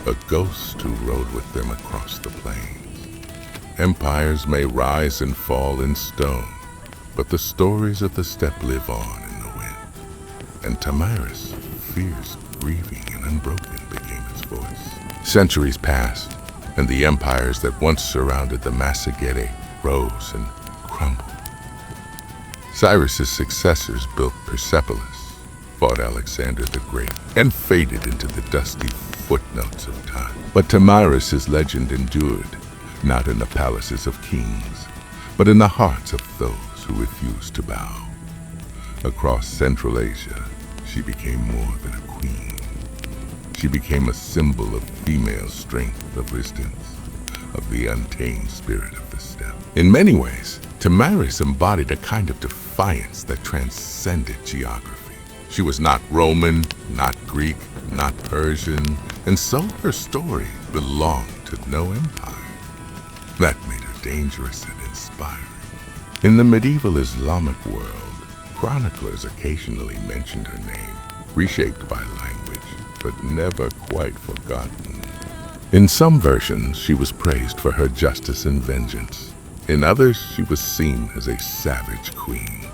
A ghost who rode with them across the plains. Empires may rise and fall in stone, but the stories of the steppe live on in the wind. And Tamiris, fierce, grieving, and unbroken, became its voice. Centuries passed, and the empires that once surrounded the Massageti rose and crumbled. Cyrus's successors built Persepolis, fought Alexander the Great, and faded into the dusty footnotes of time. But Tamiris's legend endured, not in the palaces of kings, but in the hearts of those who refused to bow. Across Central Asia, she became more than a queen. She became a symbol of female strength, of resistance, of the untamed spirit of the steppe. In many ways, Tamiris embodied a kind of defiance that transcended geography. She was not Roman, not Greek, not Persian, and so her story belonged to no empire. That made her dangerous and inspiring. In the medieval Islamic world, chroniclers occasionally mentioned her name, reshaped by language, but never quite forgotten. In some versions, she was praised for her justice and vengeance. In others, she was seen as a savage queen,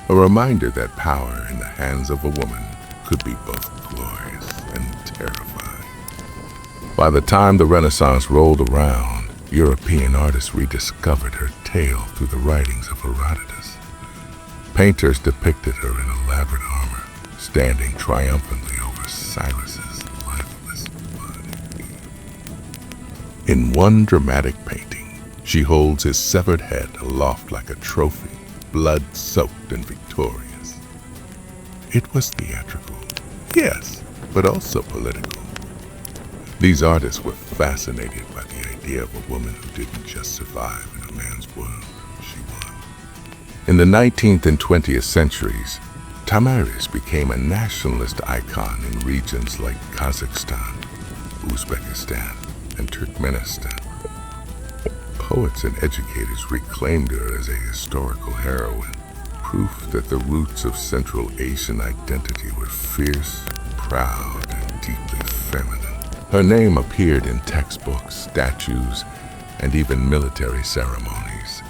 a reminder that power in the hands of a woman could be both glorious and terrifying. By the time the Renaissance rolled around, European artists rediscovered her tale through the writings of Herodotus. Painters depicted her in elaborate armor, standing triumphantly over Cyrus's lifeless body. In one dramatic painting, she holds his severed head aloft like a trophy, blood-soaked and victorious. It was theatrical, yes, but also political. These artists were fascinated by the idea of a woman who didn't just survive in a man's world, she won. In the 19th and 20th centuries, Tamiris became a nationalist icon in regions like Kazakhstan, Uzbekistan, and Turkmenistan. Poets and educators reclaimed her as a historical heroine, proof that the roots of Central Asian identity were fierce, proud, and deeply feminine. Her name appeared in textbooks, statues, and even military ceremonies.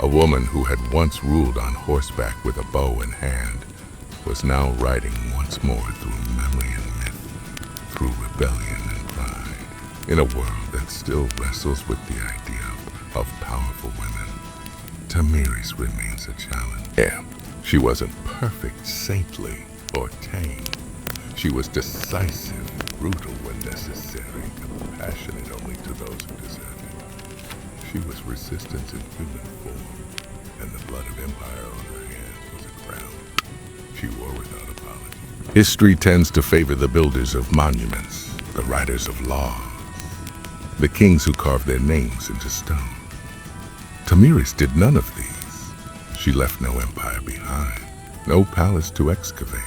A woman who had once ruled on horseback with a bow in hand was now riding once more through memory and myth, through rebellion and pride, in a world that still wrestles with the idea of powerful women. Tamiris remains a challenge. Yeah, she wasn't perfect, saintly, or tame. She was decisive, brutal when necessary, compassionate only to those who deserve it. She was resistance in human form, and the blood of empire on her hands was a crown she wore without apology. History tends to favor the builders of monuments, the writers of laws, the kings who carved their names into stone. Tamiris did none of these. She left no empire behind, no palace to excavate,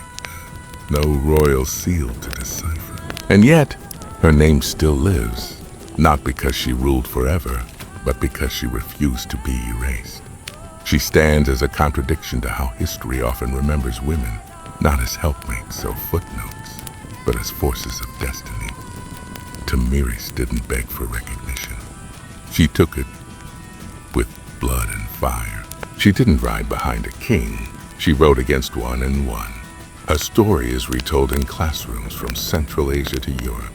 no royal seal to decipher. And yet, her name still lives, not because she ruled forever, but because she refused to be erased. She stands as a contradiction to how history often remembers women, not as helpmates or footnotes, but as forces of destiny. Tamiris didn't beg for recognition. She took it with blood and fire. She didn't ride behind a king. She rode against one and won. Her story is retold in classrooms from Central Asia to Europe,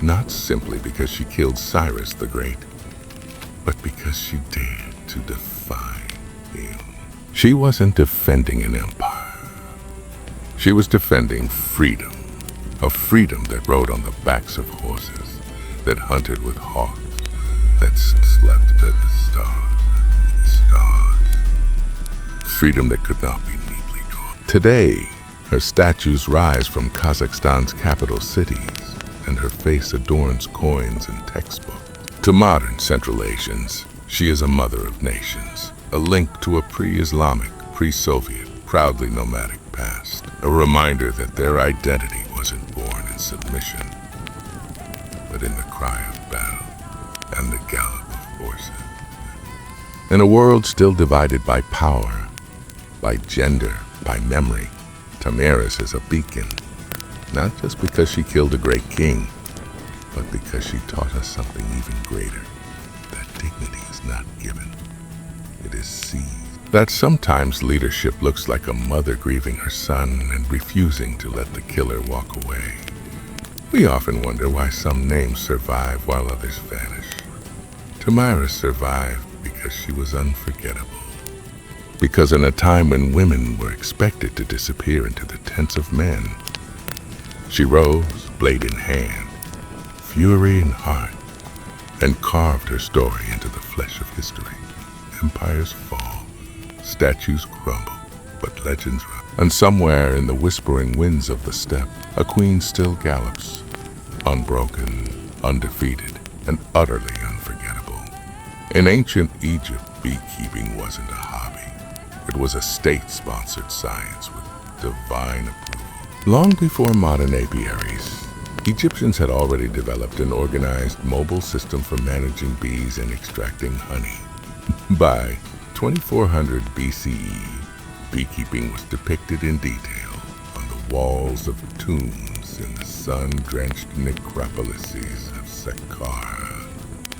not simply because she killed Cyrus the Great, but because she dared to defy him. She wasn't defending an empire. She was defending freedom, a freedom that rode on the backs of horses, that hunted with hawks, that slept at the stars. Freedom that could not be neatly drawn. Today, her statues rise from Kazakhstan's capital cities, and her face adorns coins and textbooks. To modern Central Asians, she is a mother of nations, a link to a pre-Islamic, pre-Soviet, proudly nomadic past, a reminder that their identity wasn't born in submission, but in the cry of battle and the gallop of horses. In a world still divided by power, by gender, by memory, Tamiris is a beacon, not just because she killed a great king, but because she taught us something even greater, that dignity is not given, it is seized. That sometimes leadership looks like a mother grieving her son and refusing to let the killer walk away. We often wonder why some names survive while others vanish. Tamiris survived because she was unforgettable. Because in a time when women were expected to disappear into the tents of men, she rose, blade in hand, fury in heart, and carved her story into the flesh of history. Empires fall, statues crumble, but legends run. And somewhere in the whispering winds of the steppe, a queen still gallops, unbroken, undefeated, and utterly unforgettable. In ancient Egypt, beekeeping wasn't a hobby. It was a state-sponsored science with divine approval. Long before modern apiaries, Egyptians had already developed an organized mobile system for managing bees and extracting honey. By 2400 BCE, beekeeping was depicted in detail on the walls of tombs in the sun-drenched necropolises of Saqqara.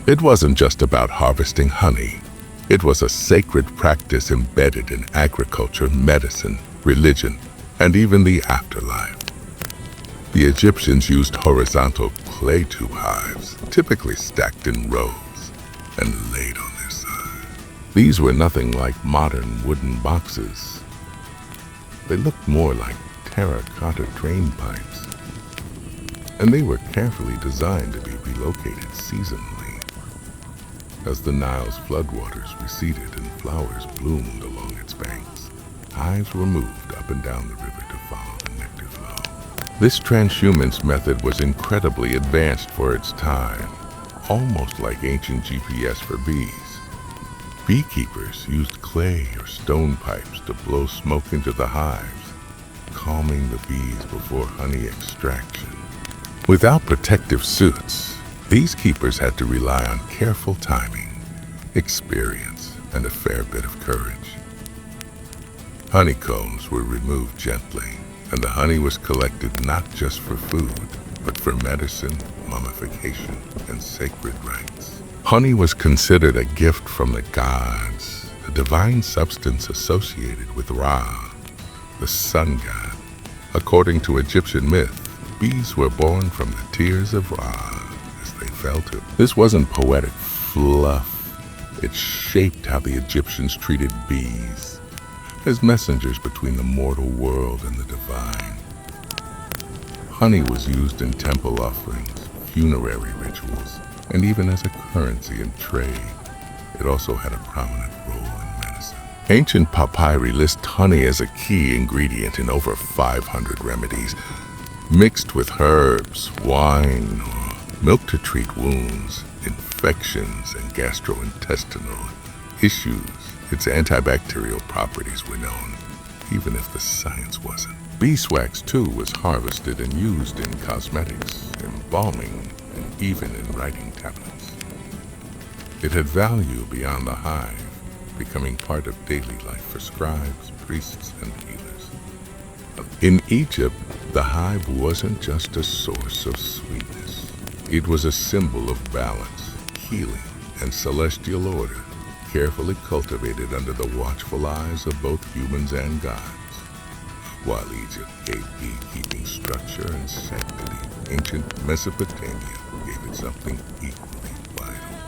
It wasn't just about harvesting honey. It was a sacred practice embedded in agriculture, medicine, religion, and even the afterlife. The Egyptians used horizontal clay tube hives, typically stacked in rows, and laid on their side. These were nothing like modern wooden boxes. They looked more like terracotta drain pipes, and they were carefully designed to be relocated seasonally. As the Nile's floodwaters receded and flowers bloomed along its banks, hives were moved up and down the river to follow the nectar flow. This transhumance method was incredibly advanced for its time, almost like ancient GPS for bees. Beekeepers used clay or stone pipes to blow smoke into the hives, calming the bees before honey extraction. Without protective suits, these keepers had to rely on careful timing, experience, and a fair bit of courage. Honeycombs were removed gently, and the honey was collected not just for food, but for medicine, mummification, and sacred rites. Honey was considered a gift from the gods, a divine substance associated with Ra, the sun god. According to Egyptian myth, bees were born from the tears of Ra as they fell to. This wasn't poetic fluff. It shaped how the Egyptians treated bees, as messengers between the mortal world and the divine. Honey was used in temple offerings, funerary rituals, and even as a currency in trade. It also had a prominent role in medicine. Ancient papyri list honey as a key ingredient in over 500 remedies, mixed with herbs, wine, or milk to treat wounds, infections, and gastrointestinal issues. Its antibacterial properties were known, even if the science wasn't. Beeswax, too, was harvested and used in cosmetics, embalming, and even in writing tablets. It had value beyond the hive, becoming part of daily life for scribes, priests, and healers. In Egypt, the hive wasn't just a source of sweetness. It was a symbol of balance, healing, and celestial order, carefully cultivated under the watchful eyes of both humans and gods. While Egypt gave beekeeping structure and sanctity, ancient Mesopotamia gave it something equally vital: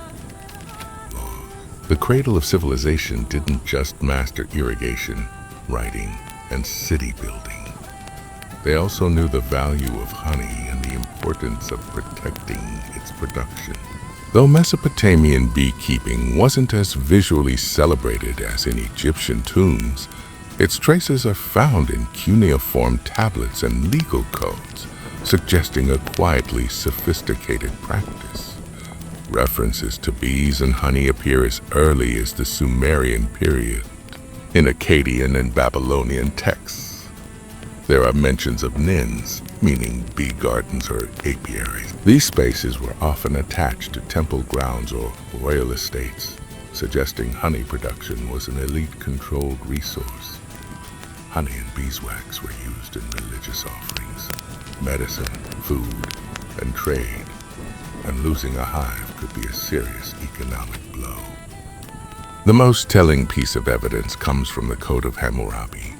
laws. The cradle of civilization didn't just master irrigation, writing, and city building. They also knew the value of honey and the importance of protecting its production. Though Mesopotamian beekeeping wasn't as visually celebrated as in Egyptian tombs, Its traces are found in cuneiform tablets and legal codes, suggesting a quietly sophisticated practice. References to bees and honey appear as early as the Sumerian period in Akkadian and Babylonian texts. There are mentions of nins, meaning bee gardens or apiaries. These spaces were often attached to temple grounds or royal estates, suggesting honey production was an elite-controlled resource. Honey and beeswax were used in religious offerings, medicine, food, and trade, and losing a hive could be a serious economic blow. The most telling piece of evidence comes from the Code of Hammurabi,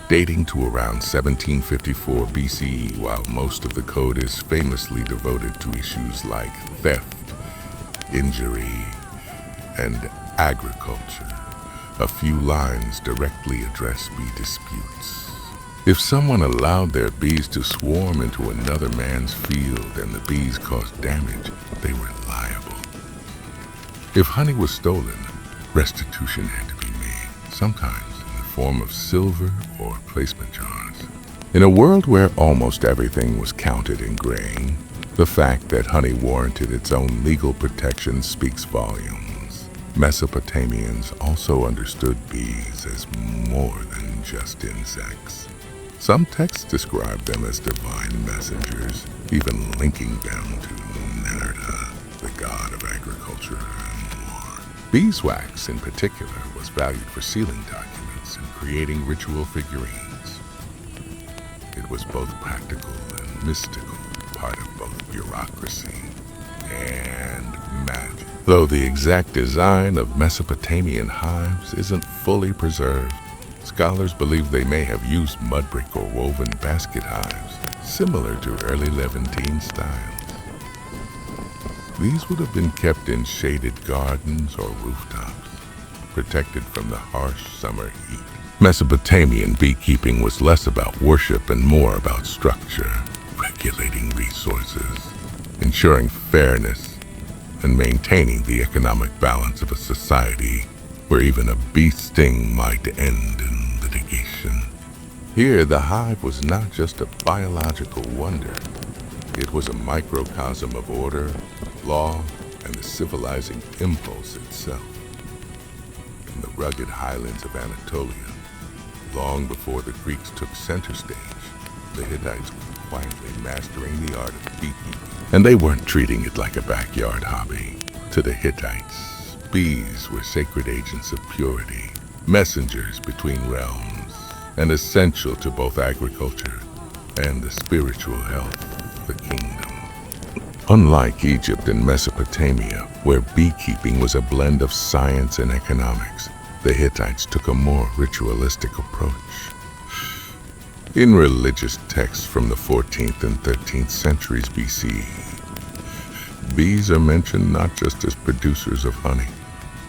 dating to around 1754 BCE. While most of the code is famously devoted to issues like theft, injury, and agriculture, a few lines directly address bee disputes. If someone allowed their bees to swarm into another man's field and the bees caused damage, they were liable. If honey was stolen, restitution had to be made, sometimes in the form of silver or placement jars. In a world where almost everything was counted in grain, the fact that honey warranted its own legal protection speaks volumes. Mesopotamians also understood bees as more than just insects. Some texts describe them as divine messengers, even linking them to Ninurta, the god of agriculture and war. Beeswax, in particular, was valued for sealing documents and creating ritual figurines. It was both practical and mystical, part of both bureaucracy and magic. Though the exact design of Mesopotamian hives isn't fully preserved, scholars believe they may have used mud brick or woven basket hives, similar to early Levantine styles. These would have been kept in shaded gardens or rooftops, protected from the harsh summer heat. Mesopotamian beekeeping was less about worship and more about structure, regulating resources, ensuring fairness, and maintaining the economic balance of a society where even a bee sting might end in litigation. Here, the hive was not just a biological wonder. It was a microcosm of order, law, and the civilizing impulse itself. In the rugged highlands of Anatolia, long before the Greeks took center stage, the Hittites were quietly mastering the art of beekeeping. And they weren't treating it like a backyard hobby. To the Hittites, bees were sacred agents of purity, messengers between realms, and essential to both agriculture and the spiritual health of the kingdom. Unlike Egypt and Mesopotamia, where beekeeping was a blend of science and economics, the Hittites took a more ritualistic approach. In religious texts from the 14th and 13th centuries BCE, bees are mentioned not just as producers of honey,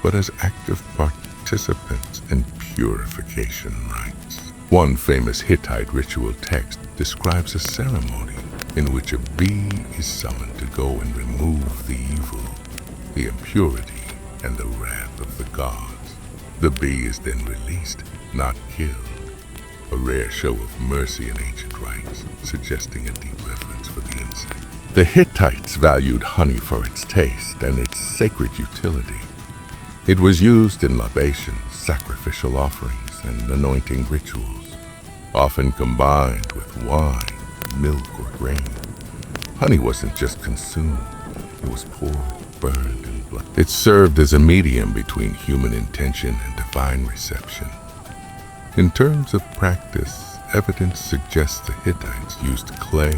but as active participants in purification rites. One famous Hittite ritual text describes a ceremony in which a bee is summoned to go and remove the evil, the impurity, and the wrath of the gods. The bee is then released, not killed, a rare show of mercy in ancient rites, suggesting a deep reverence for the insect. The Hittites valued honey for its taste and its sacred utility. It was used in libations, sacrificial offerings, and anointing rituals, often combined with wine, milk, or grain. Honey wasn't just consumed, it was poured, burned, and blood. It served as a medium between human intention and divine reception. In terms of practice, evidence suggests the Hittites used clay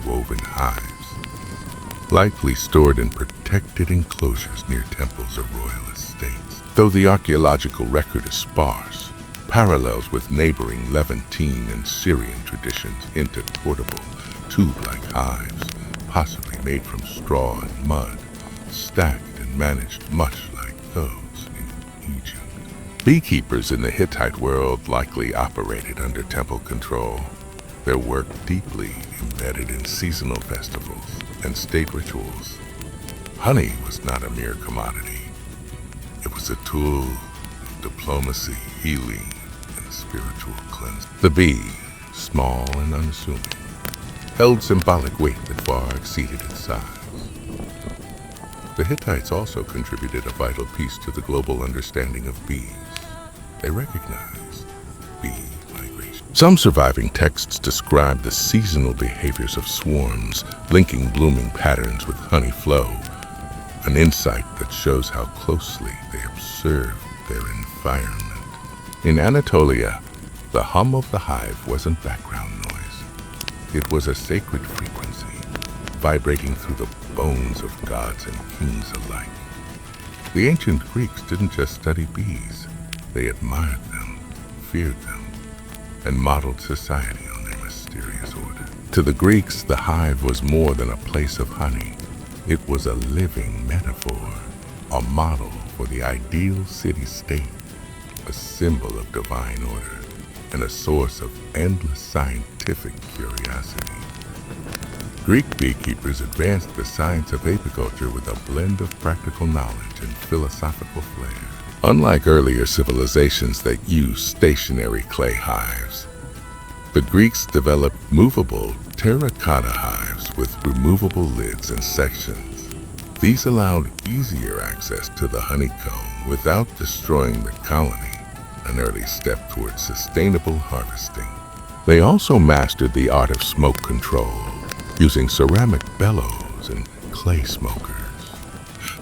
or woven hives, likely stored in protected enclosures near temples or royal estates. Though the archaeological record is sparse, parallels with neighboring Levantine and Syrian traditions hint at portable, tube-like hives, possibly made from straw and mud, stacked and managed much like those in Egypt. Beekeepers in the Hittite world likely operated under temple control, their work deeply embedded in seasonal festivals and state rituals. Honey was not a mere commodity. It was a tool of diplomacy, healing, and spiritual cleansing. The bee, small and unassuming, held symbolic weight that far exceeded its size. The Hittites also contributed a vital piece to the global understanding of bees. They recognized bee migration. Some surviving texts describe the seasonal behaviors of swarms, linking blooming patterns with honey flow, an insight that shows how closely they observe their environment. In Anatolia, the hum of the hive wasn't background noise. It was a sacred frequency, vibrating through the bones of gods and kings alike. The ancient Greeks didn't just study bees. They admired them, feared them, and modeled society on their mysterious order. To the Greeks, the hive was more than a place of honey. It was a living metaphor, a model for the ideal city-state, a symbol of divine order, and a source of endless scientific curiosity. Greek beekeepers advanced the science of apiculture with a blend of practical knowledge and philosophical flair. Unlike earlier civilizations that used stationary clay hives, the Greeks developed movable terracotta hives with removable lids and sections. These allowed easier access to the honeycomb without destroying the colony, an early step towards sustainable harvesting. They also mastered the art of smoke control, using ceramic bellows and clay smokers.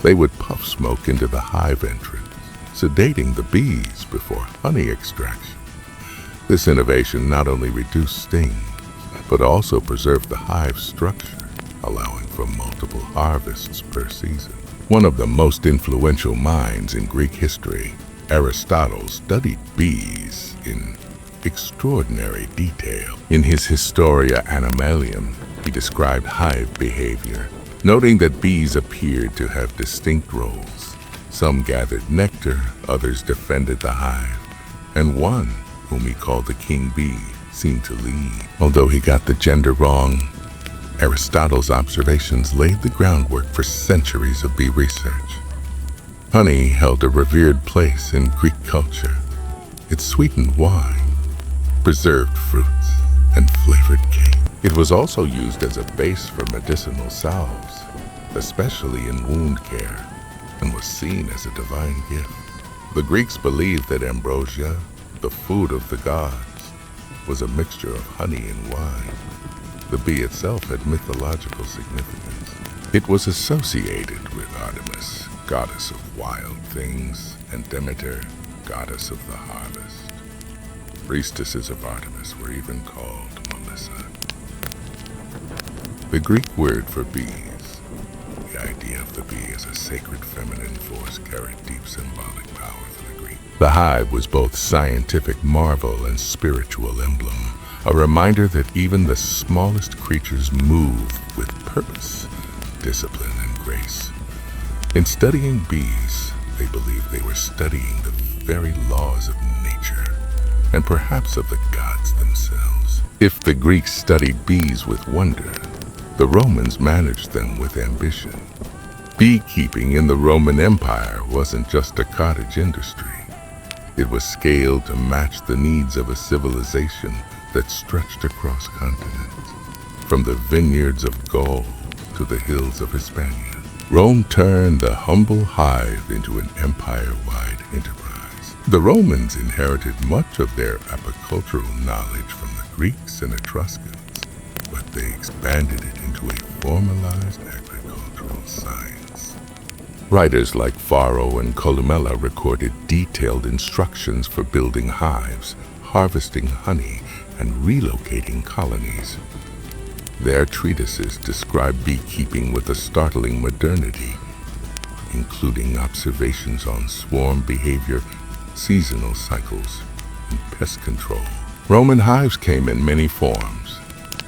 They would puff smoke into the hive entrance, sedating the bees before honey extraction. This innovation not only reduced stings, but also preserved the hive structure, allowing for multiple harvests per season. One of the most influential minds in Greek history, Aristotle, studied bees in extraordinary detail. In his Historia Animalium, he described hive behavior, noting that bees appeared to have distinct roles. Some gathered nectar, others defended the hive, and one, whom he called the king bee, seemed to lead. Although he got the gender wrong, Aristotle's observations laid the groundwork for centuries of bee research. Honey held a revered place in Greek culture. It sweetened wine, preserved fruits, and flavored cake. It was also used as a base for medicinal salves, especially in wound care, and was seen as a divine gift. The Greeks believed that ambrosia, the food of the gods, was a mixture of honey and wine. The bee itself had mythological significance. It was associated with Artemis, goddess of wild things, and Demeter, goddess of the harvest. Priestesses of Artemis were even called Melissa. The Greek word for bees, the idea of the bee as a sacred feminine force, carried deep symbolic power for the Greek. The hive was both scientific marvel and spiritual emblem, a reminder that even the smallest creatures move with purpose, discipline, and grace. In studying bees, they believed they were studying the very laws of nature, and perhaps of the gods themselves. If the Greeks studied bees with wonder, the Romans managed them with ambition. Beekeeping in the Roman Empire wasn't just a cottage industry. It was scaled to match the needs of a civilization that stretched across continents. From the vineyards of Gaul to the hills of Hispania, Rome turned the humble hive into an empire-wide enterprise. The Romans inherited much of their apicultural knowledge from the Greeks and Etruscans, but they expanded it into a formalized agricultural science. Writers like Varro and Columella recorded detailed instructions for building hives, harvesting honey, and relocating colonies. Their treatises describe beekeeping with a startling modernity, including observations on swarm behavior, seasonal cycles, and pest control. Roman hives came in many forms: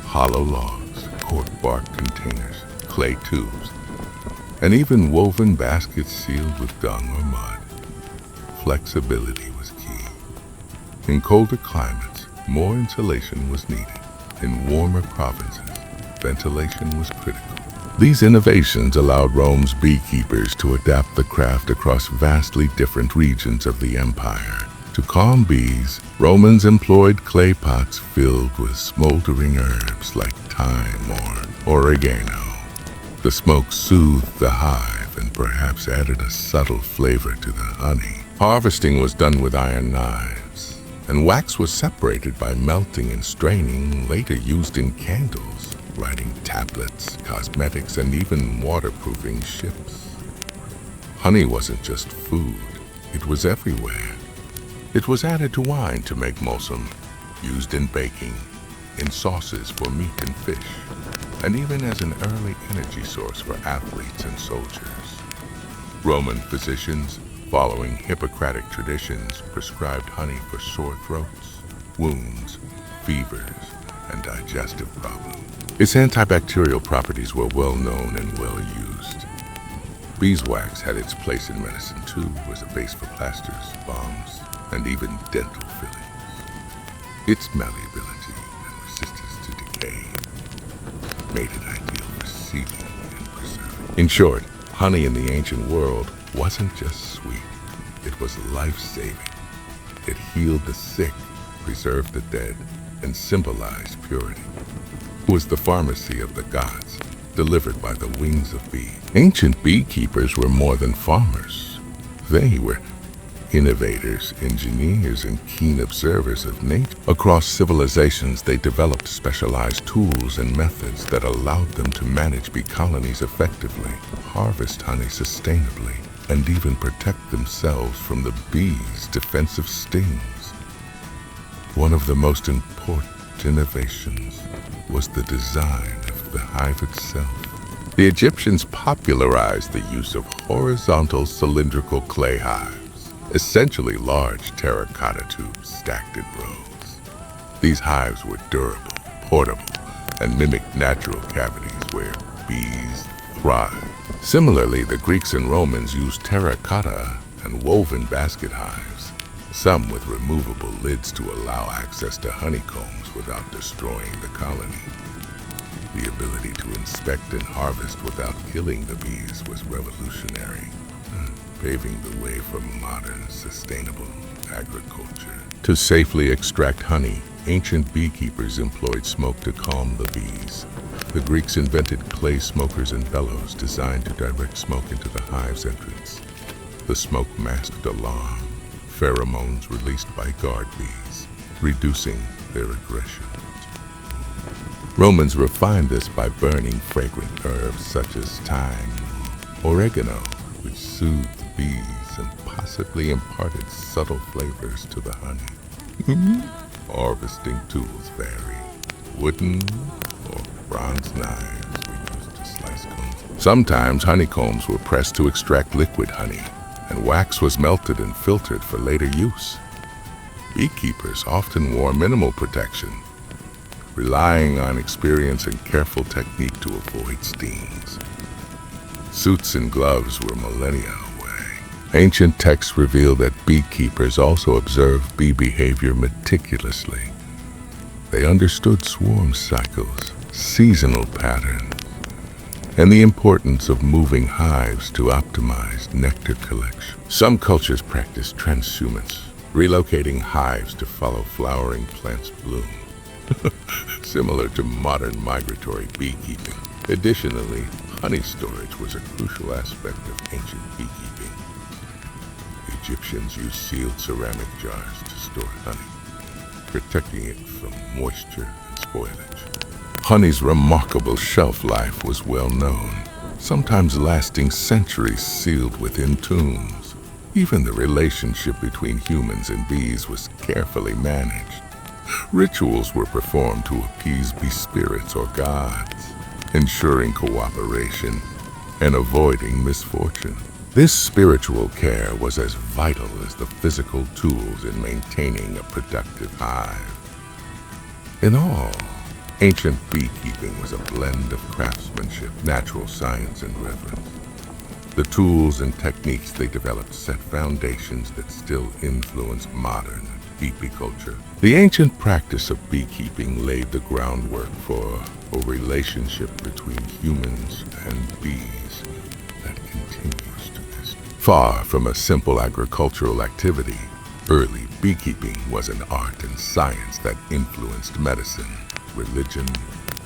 hollow logs, cork bark containers, clay tubes, and even woven baskets sealed with dung or mud. Flexibility was key. In colder climates, more insulation was needed. In warmer provinces, ventilation was critical. These innovations allowed Rome's beekeepers to adapt the craft across vastly different regions of the empire To calm bees, Romans employed clay pots filled with smoldering herbs like thyme or oregano. The smoke soothed the hive and perhaps added a subtle flavor to the honey. Harvesting was done with iron knives, and wax was separated by melting and straining, later used in candles, writing tablets, cosmetics, and even waterproofing ships. Honey wasn't just food, it was everywhere. It was added to wine to make mosum, used in baking, in sauces for meat and fish, and even as an early energy source for athletes and soldiers. Roman physicians, following Hippocratic traditions, prescribed honey for sore throats, wounds, fevers, and digestive problems. Its antibacterial properties were well known and well used. Beeswax had its place in medicine too, as a base for plasters, balms, and even dental fillings. Its malleability and resistance to decay made it ideal for sealing and preserving. In short, honey in the ancient world wasn't just sweet, it was life-saving. It healed the sick, preserved the dead, and symbolized purity. It was the pharmacy of the gods, delivered by the wings of bees. Ancient beekeepers were more than farmers. They were innovators, engineers, and keen observers of nature. Across civilizations, they developed specialized tools and methods that allowed them to manage bee colonies effectively, harvest honey sustainably, and even protect themselves from the bees' defensive stings. One of the most important innovations was the design of the hive itself. The Egyptians popularized the use of horizontal cylindrical clay hives, essentially large terracotta tubes stacked in rows. These hives were durable, portable, and mimicked natural cavities where bees thrive. Similarly, the Greeks and Romans used terracotta and woven basket hives, some with removable lids to allow access to honeycombs without destroying the colony. The ability to inspect and harvest without killing the bees was revolutionary, paving the way for modern, sustainable agriculture. To safely extract honey, ancient beekeepers employed smoke to calm the bees. The Greeks invented clay smokers and bellows designed to direct smoke into the hive's entrance. The smoke masked alarm, pheromones released by guard bees, reducing their aggression. Romans refined this by burning fragrant herbs such as thyme, oregano, which soothed bees and possibly imparted subtle flavors to the honey. Harvesting tools vary. Wooden or bronze knives were used to slice combs. Sometimes honeycombs were pressed to extract liquid honey, and wax was melted and filtered for later use. Beekeepers often wore minimal protection, relying on experience and careful technique to avoid stings. Suits and gloves were millennia away. Ancient texts reveal that beekeepers also observed bee behavior meticulously. They understood swarm cycles, seasonal patterns, and the importance of moving hives to optimize nectar collection. Some cultures practice transhumance, relocating hives to follow flowering plants' bloom, similar to modern migratory beekeeping. Additionally, honey storage was a crucial aspect of ancient beekeeping. Egyptians used sealed ceramic jars to store honey, protecting it from moisture and spoilage. Honey's remarkable shelf life was well known, sometimes lasting centuries sealed within tombs. Even the relationship between humans and bees was carefully managed. Rituals were performed to appease bee spirits or gods, ensuring cooperation and avoiding misfortune. This spiritual care was as vital as the physical tools in maintaining a productive hive. In all, ancient beekeeping was a blend of craftsmanship, natural science, and reverence. The tools and techniques they developed set foundations that still influence modern beekeeping. The ancient practice of beekeeping laid the groundwork for a relationship between humans and bees that continues to this day. Far from a simple agricultural activity, early Beekeeping was an art and science that influenced medicine, religion,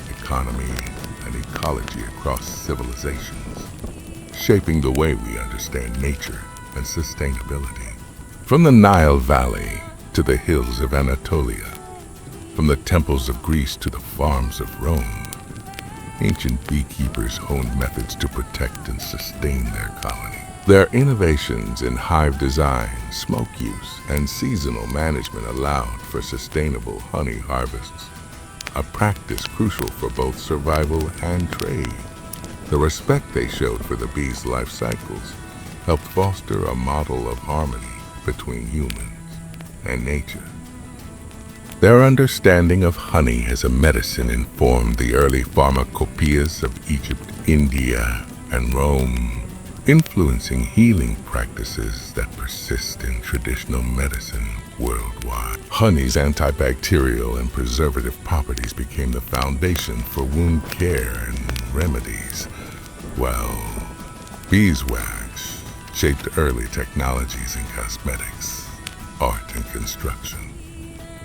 economy, and ecology across civilizations, shaping the way we understand nature and sustainability. From the Nile Valley to the hills of Anatolia, from the temples of Greece to the farms of Rome, ancient beekeepers honed methods to protect and sustain their colony. Their innovations in hive design, smoke use, and seasonal management allowed for sustainable honey harvests, a practice crucial for both survival and trade. The respect they showed for the bees' life cycles helped foster a model of harmony between humans and nature. Their understanding of honey as a medicine informed the early pharmacopoeias of Egypt, India, and Rome, influencing healing practices that persist in traditional medicine worldwide. Honey's antibacterial and preservative properties became the foundation for wound care and remedies, while beeswax shaped early technologies in cosmetics, art, and construction.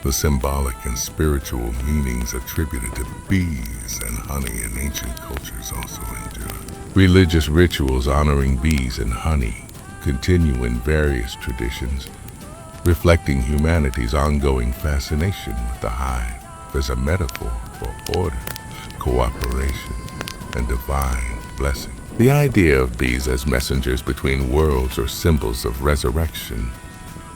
The symbolic and spiritual meanings attributed to bees and honey in ancient cultures also endure. Religious rituals honoring bees and honey continue in various traditions, reflecting humanity's ongoing fascination with the hive as a metaphor for order, cooperation, and divine blessing. The idea of bees as messengers between worlds or symbols of resurrection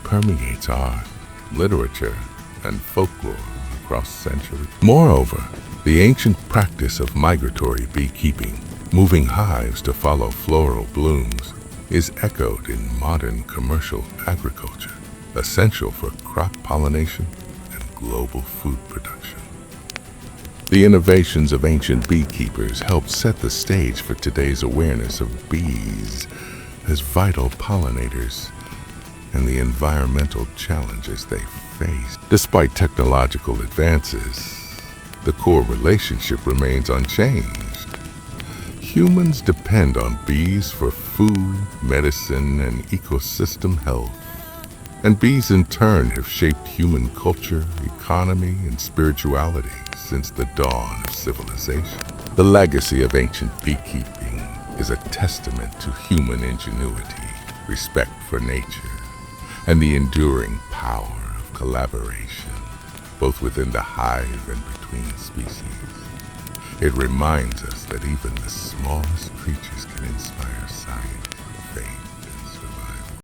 permeates art, literature, and folklore across centuries. Moreover, the ancient practice of migratory beekeeping, moving hives to follow floral blooms, is echoed in modern commercial agriculture, essential for crop pollination and global food production. The innovations of ancient beekeepers helped set the stage for today's awareness of bees as vital pollinators and the environmental challenges they face. Despite technological advances, the core relationship remains unchanged. Humans depend on bees for food, medicine, and ecosystem health. And bees in turn have shaped human culture, economy, and spirituality since the dawn of civilization. The legacy of ancient beekeeping is a testament to human ingenuity, respect for nature, and the enduring power of collaboration, both within the hive and between species. It reminds us that even the smallest creatures can inspire science,